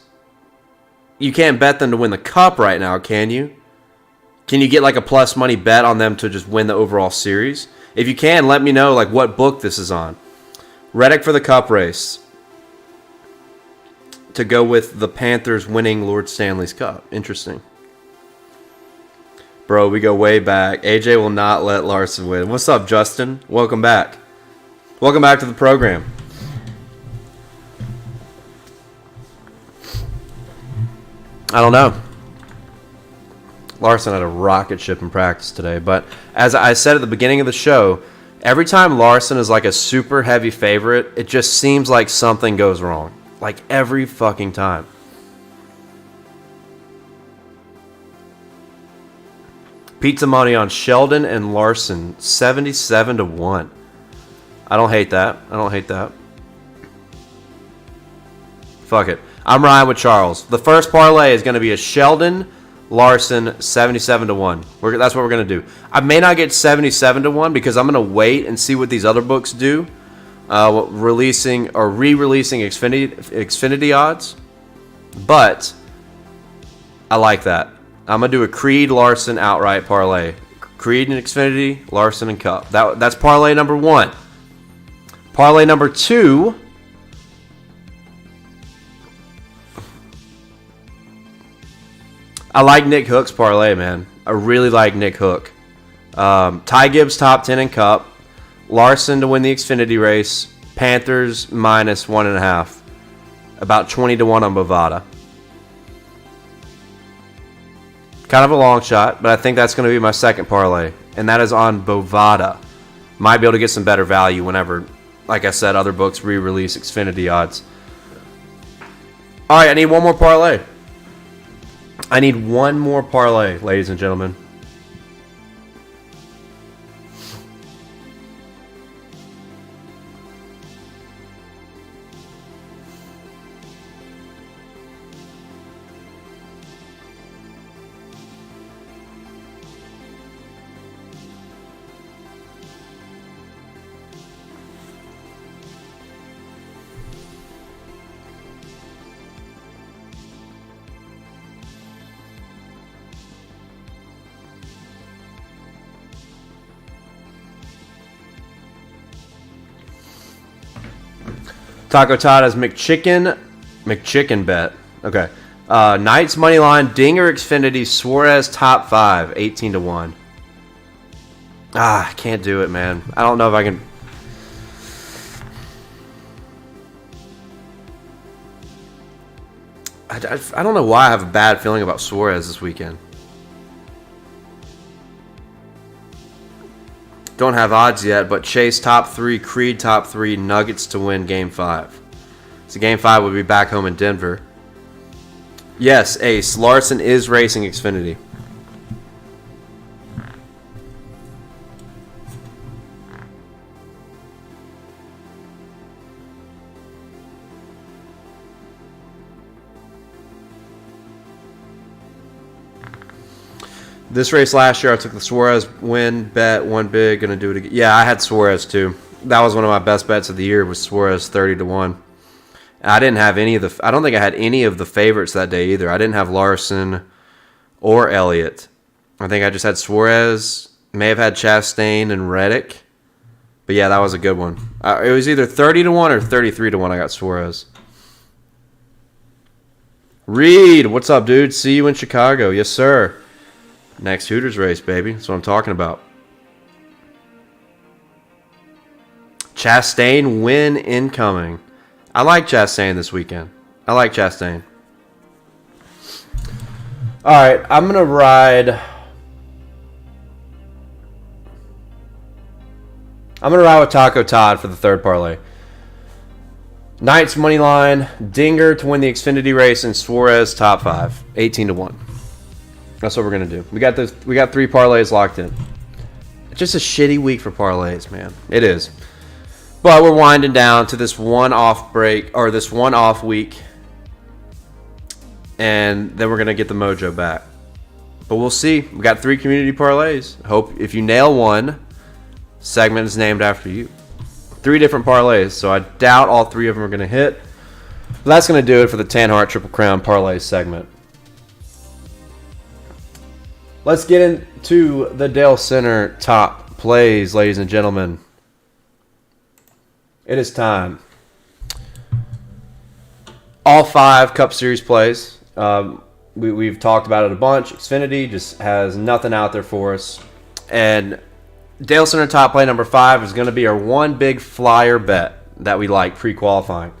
You can't bet them to win the Cup right now, can you? Can you get like a plus money bet on them to just win the overall series? If you can, let me know like what book this is on. Reddick for the Cup race. To go with the Panthers winning Lord Stanley's Cup. Interesting. Bro, we go way back. AJ will not let Larson win. What's up, Justin? Welcome back. Welcome back to the program. I don't know. Larson had a rocket ship in practice today, but as I said at the beginning of the show, every time Larson is like a super heavy favorite, it just seems like something goes wrong. Like every fucking time. Pizza money on Sheldon and Larson, 77-1. I don't hate that. Fuck it. I'm riding with Charles. The first parlay is going to be a Sheldon, Larson, 77-1. That's what we're going to do. I may not get 77-1 because I'm going to wait and see what these other books do. Releasing or re-releasing Xfinity odds. But I like that. I'm going to do a Creed, Larson outright parlay. Creed and Xfinity, Larson and Cup. That's parlay number 1. Parlay number 2... I like Nick Hook's parlay, man. I really like Nick Hook. Ty Gibbs top 10 in Cup. Larson to win the Xfinity race. Panthers minus 1.5. About 20-1 on Bovada. Kind of a long shot, but I think that's going to be my second parlay, and that is on Bovada. Might be able to get some better value whenever, like I said, other books re-release Xfinity odds. All right, I need one more parlay. Ladies and gentlemen. Taco Todd has McChicken bet. Okay. Knights money line, Dinger Xfinity, Suarez top 5, 18-1. I can't do it, man. I don't know if I can. I don't know why I have a bad feeling about Suarez this weekend. Don't have odds yet, but Chase top 3, Creed top 3, Nuggets to win Game 5. So Game 5 will be back home in Denver. Yes, Ace. Larson is racing Xfinity. This race last year, I took the Suarez win bet, one big, gonna do it again. Yeah, I had Suarez too. That was one of my best bets of the year. Was Suarez 30-1. I didn't have any of the. I don't think I had any of the favorites that day either. I didn't have Larson or Elliott. I think I just had Suarez. May have had Chastain and Reddick. But yeah, that was a good one. It was either 30-1 or 33-1. I got Suarez. Reed, what's up, dude? See you in Chicago, yes sir. Next Hooters race, baby. That's what I'm talking about. Chastain win incoming. I like Chastain this weekend. I like Chastain. All right, I'm going to ride with Taco Todd for the third parlay. Knights money line, Dinger to win the Xfinity race, and Suarez top 5, 18-1. That's what we're gonna do. We got 3 parlays locked in. It's just a shitty week for parlays, man. It is. But we're winding down to this one off week, and then we're gonna get the mojo back. But we'll see. We got 3 community parlays. Hope if you nail one, segment is named after you. 3 different parlays, so I doubt all 3 of them are gonna hit. But that's gonna do it for the Tan Hart Triple Crown parlay segment. Let's get into the Dalescenter top plays, ladies and gentlemen. It is time. All 5 Cup Series plays. We've talked about it a bunch. Xfinity just has nothing out there for us. And Dalescenter top play number 5 is going to be our one big flyer bet that we like pre-qualifying.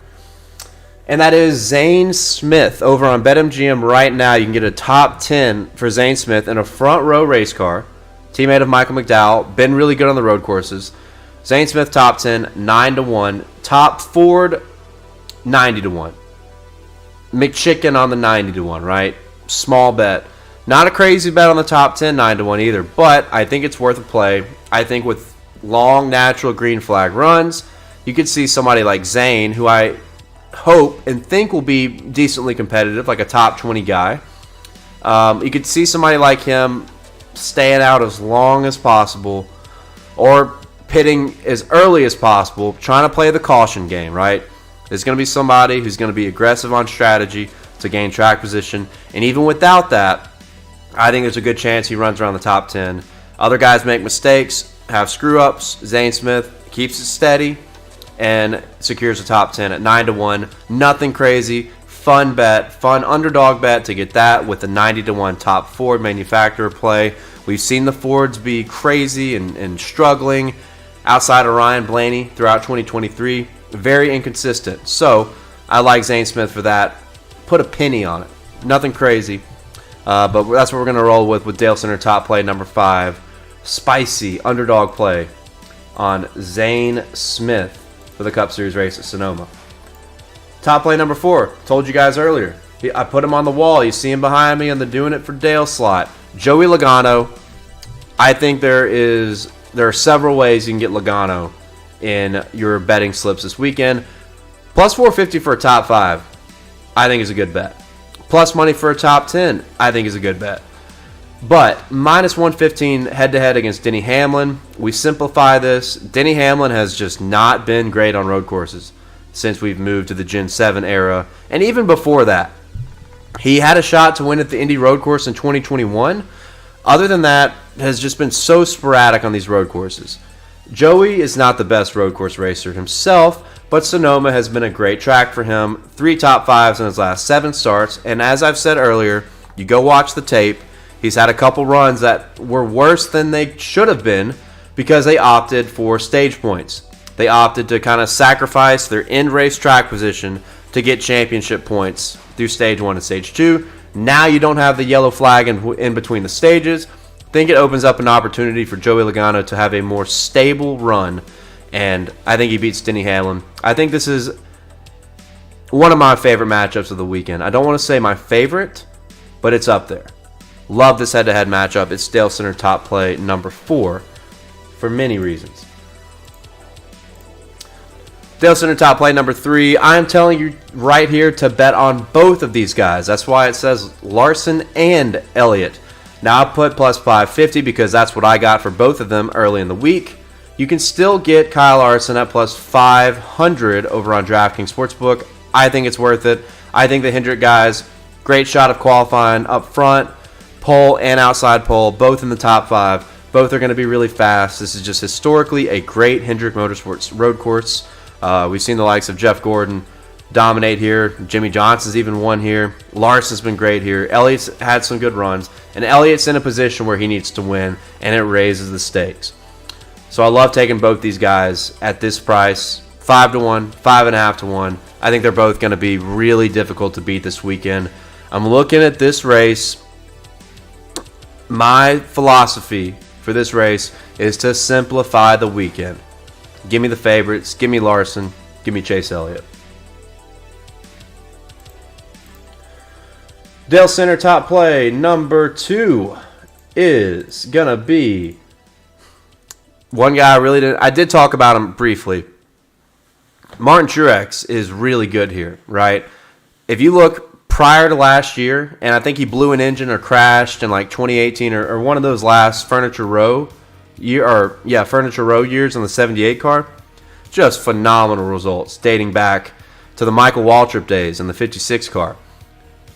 And that is Zane Smith over on BetMGM right now. You can get a top 10 for Zane Smith in a front row race car. Teammate of Michael McDowell. Been really good on the road courses. Zane Smith top 10, 9-1. Top Ford, 90-1. McChicken on the 90-1, right? Small bet. Not a crazy bet on the top 10, 9-1 either. But I think it's worth a play. I think with long natural green flag runs, you could see somebody like Zane, who I hope and think will be decently competitive, like a top 20 guy. You could see somebody like him staying out as long as possible or pitting as early as possible, trying to play the caution game, right? There's going to be somebody who's going to be aggressive on strategy to gain track position, and even without that, I think there's a good chance he runs around the top 10. Other guys make mistakes, have screw-ups. Zane Smith keeps it steady and secures the top 10 at 9-1. Nothing crazy. Fun bet. Fun underdog bet to get that with the 90-1 top Ford manufacturer play. We've seen the Fords be crazy and struggling outside of Ryan Blaney throughout 2023. Very inconsistent. So I like Zane Smith for that. Put a penny on it. Nothing crazy. But that's what we're going to roll with Dalescenter top play number 5. Spicy underdog play on Zane Smith for the Cup Series race at Sonoma. Top play number 4. Told you guys earlier. I put him on the wall. You see him behind me on the Doing It for Dale slot. Joey Logano. I think there are several ways you can get Logano in your betting slips this weekend. Plus 450 for a top 5, I think is a good bet. Plus money for a top 10, I think is a good bet. But minus 115 head-to-head against Denny Hamlin. We simplify this. Denny Hamlin has just not been great on road courses since we've moved to the Gen 7 era. And even before that, he had a shot to win at the Indy road course in 2021. Other than that, has just been so sporadic on these road courses. Joey is not the best road course racer himself, but Sonoma has been a great track for him. 3 top 5s in his last 7 starts. And as I've said earlier, you go watch the tape. He's had a couple runs that were worse than they should have been because they opted for stage points. They opted to kind of sacrifice their end race track position to get championship points through stage 1 and stage 2. Now you don't have the yellow flag in between the stages. I think it opens up an opportunity for Joey Logano to have a more stable run, and I think he beats Denny Hamlin. I think this is one of my favorite matchups of the weekend. I don't want to say my favorite, but it's up there. Love this head-to-head matchup. It's Dalescenter top play number 4 for many reasons. Dalescenter top play number 3. I'm telling you right here to bet on both of these guys. That's why it says Larson and Elliott. Now I put plus 550 because that's what I got for both of them early in the week. You can still get Kyle Larson at plus 500 over on DraftKings Sportsbook. I think it's worth it. I think the Hendrick guys, great shot of qualifying up front, pole and outside pole, both in the top 5. Both are going to be really fast. This is just historically a great Hendrick Motorsports road course. We've seen the likes of Jeff Gordon dominate here. Jimmy Johnson's even won here. Larson's been great here. Elliott's had some good runs. And Elliott's in a position where he needs to win, and it raises the stakes. So I love taking both these guys at this price. 5-1, 5.5-1. I think they're both going to be really difficult to beat this weekend. I'm looking at this race. My philosophy for this race is to simplify the weekend. Give me the favorites. Give me Larson. Give me Chase Elliott. Dalescenter top play number 2 is going to be one guy I did talk about him briefly. Martin Truex is really good here, right? If you look prior to last year, and I think he blew an engine or crashed in like 2018 or one of those last Furniture Row years on the 78 car. Just phenomenal results dating back to the Michael Waltrip days in the 56 car.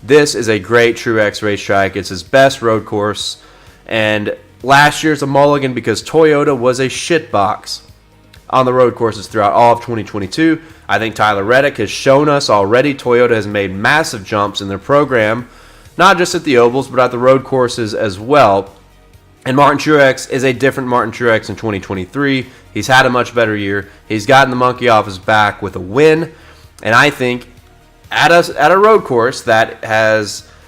This is a great Truex racetrack. It's his best road course. And last year's a mulligan because Toyota was a shitbox on the road courses throughout all of 2022. I think Tyler Reddick has shown us already Toyota has made massive jumps in their program, not just at the ovals, but at the road courses as well. And Martin Truex is a different Martin Truex in 2023. He's had a much better year. He's gotten the monkey off his back with a win. And I think at a road course that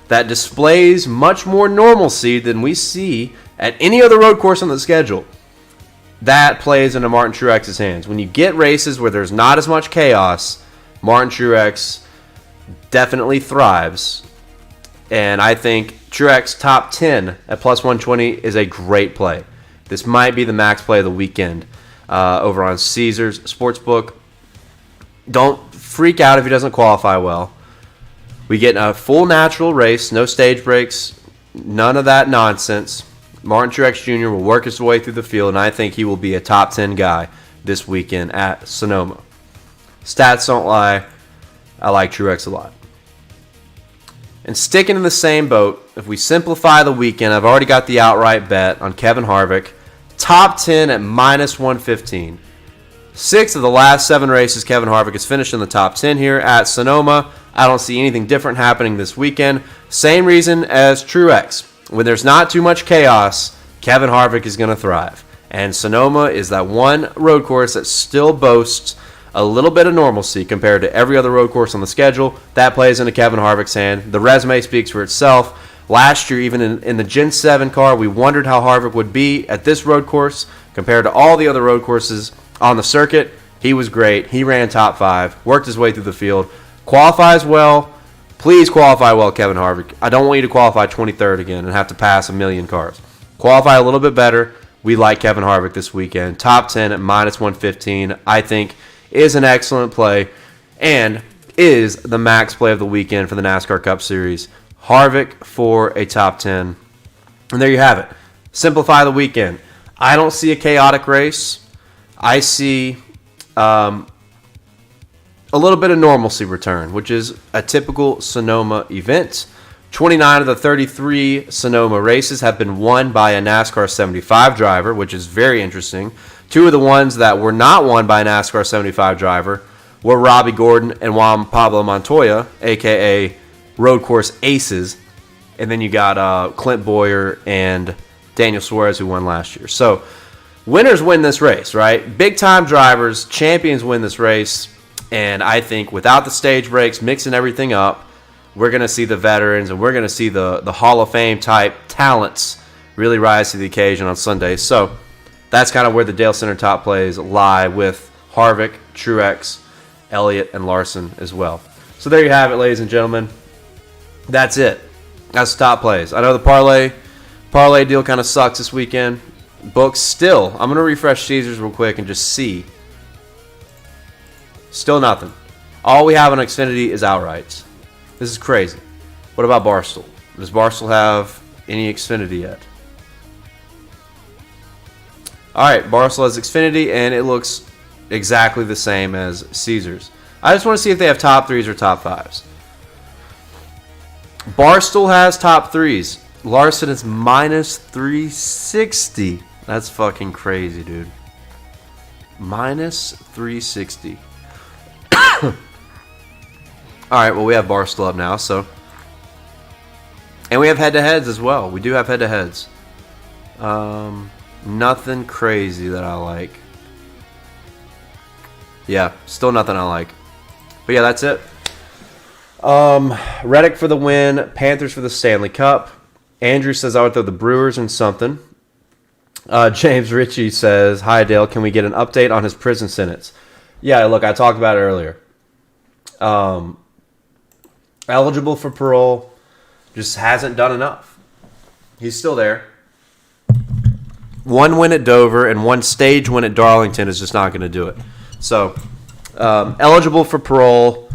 displays much more normalcy than we see at any other road course on the schedule, that plays into Martin Truex's hands. When you get races where there's not as much chaos, Martin Truex definitely thrives. And I think Truex top 10 at plus 120 is a great play. This might be the max play of the weekend over on Caesars Sportsbook. Don't freak out if he doesn't qualify well. We get a full natural race, no stage breaks, none of that nonsense. Martin Truex Jr. will work his way through the field, and I think he will be a top 10 guy this weekend at Sonoma. Stats don't lie. I like Truex a lot. And sticking in the same boat, if we simplify the weekend, I've already got the outright bet on Kevin Harvick. Top 10 at minus 115. 6 of the last 7 races, Kevin Harvick has finished in the top 10 here at Sonoma. I don't see anything different happening this weekend. Same reason as Truex. When there's not too much chaos, Kevin Harvick is going to thrive. And Sonoma is that one road course that still boasts a little bit of normalcy compared to every other road course on the schedule. That plays into Kevin Harvick's hand. The resume speaks for itself. Last year, even in the Gen 7 car, we wondered how Harvick would be at this road course compared to all the other road courses on the circuit. He was great. He ran top 5, worked his way through the field, qualifies well. Please qualify well, Kevin Harvick. I don't want you to qualify 23rd again and have to pass a million cars. Qualify a little bit better. We like Kevin Harvick this weekend. Top 10 at -115, I think, is an excellent play and is the max play of the weekend for the NASCAR Cup Series. Harvick for a top 10. And there you have it. Simplify the weekend. I don't see a chaotic race. I see a little bit of normalcy return, which is a typical Sonoma event. 29 of the 33 Sonoma races have been won by a NASCAR 75 driver, which is very interesting. 2 of the ones that were not won by a NASCAR 75 driver were Robbie Gordon and Juan Pablo Montoya, a.k.a. road course aces. And then you got Clint Boyer and Daniel Suarez, who won last year. So winners win this race, right? Big-time drivers, champions win this race. And I think without the stage breaks, mixing everything up, we're going to see the veterans and we're going to see the Hall of Fame type talents really rise to the occasion on Sunday. So that's kind of where the Dalescenter top plays lie with Harvick, Truex, Elliott, and Larson as well. So there you have it, ladies and gentlemen. That's it. That's the top plays. I know the parlay deal kind of sucks this weekend. Books still. I'm going to refresh Caesars real quick and just see. Still nothing. All we have on Xfinity is outrights. This is crazy. What about Barstool? Does Barstool have any Xfinity yet? All right, Barstool has Xfinity, and it looks exactly the same as Caesars. I just want to see if they have top 3s or top 5s. Barstool has top 3s. Larson is -360. That's fucking crazy, dude. -360. All right, well, we have Barstool up now, so. And we have head-to-heads as well. We do have head-to-heads. Nothing crazy that I like. Yeah, still nothing I like. But yeah, that's it. Reddick for the win. Panthers for the Stanley Cup. Andrew says I would throw the Brewers in something. James Ritchie says, hi, Dale. Can we get an update on his prison sentence? Yeah, look, I talked about it earlier. Eligible for parole, just hasn't done enough. He's still there. 1 win at Dover and 1 stage win at Darlington is just not going to do it. So, eligible for parole,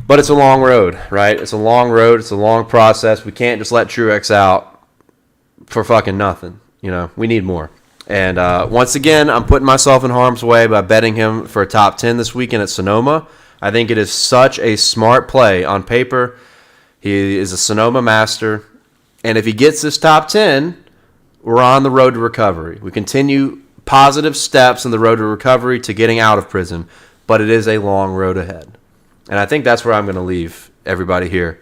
but it's a long road, right? It's a long road. It's a long process. We can't just let Truex out for fucking nothing. You know, we need more. And once again, I'm putting myself in harm's way by betting him for a top 10 this weekend at Sonoma. I think it is such a smart play on paper. He is a Sonoma master. And if he gets this top 10, we're on the road to recovery. We continue positive steps in the road to recovery to getting out of prison. But it is a long road ahead. And I think that's where I'm going to leave everybody here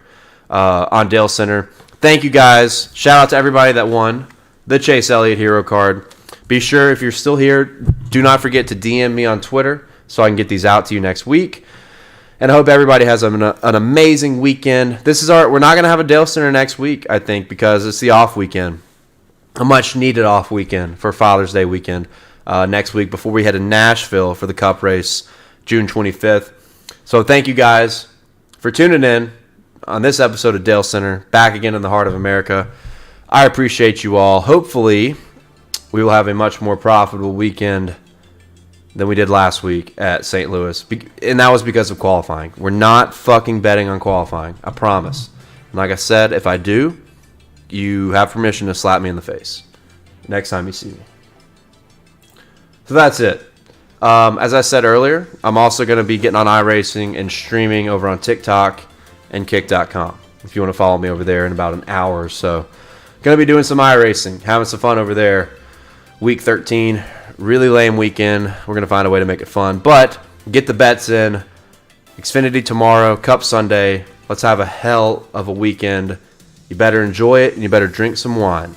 on Dalescenter. Thank you, guys. Shout out to everybody that won the Chase Elliott Hero Card. Be sure, if you're still here, do not forget to DM me on Twitter so I can get these out to you next week. And I hope everybody has an amazing weekend. We're not going to have a Dalescenter next week, I think, because it's the off weekend. A much-needed off weekend for Father's Day weekend next week before we head to Nashville for the Cup race, June 25th. So thank you guys for tuning in on this episode of Dalescenter, back again in the heart of America. I appreciate you all. Hopefully, we will have a much more profitable weekend than we did last week at St. Louis. And that was because of qualifying. We're not fucking betting on qualifying. I promise. And like I said, if I do, you have permission to slap me in the face next time you see me. So that's it. As I said earlier, I'm also going to be getting on iRacing and streaming over on TikTok and Kick.com. If you want to follow me over there in about an hour or so. Going to be doing some iRacing, having some fun over there. Week 13, really lame weekend. We're going to find a way to make it fun. But get the bets in. Xfinity tomorrow, Cup Sunday. Let's have a hell of a weekend. You better enjoy it, and you better drink some wine.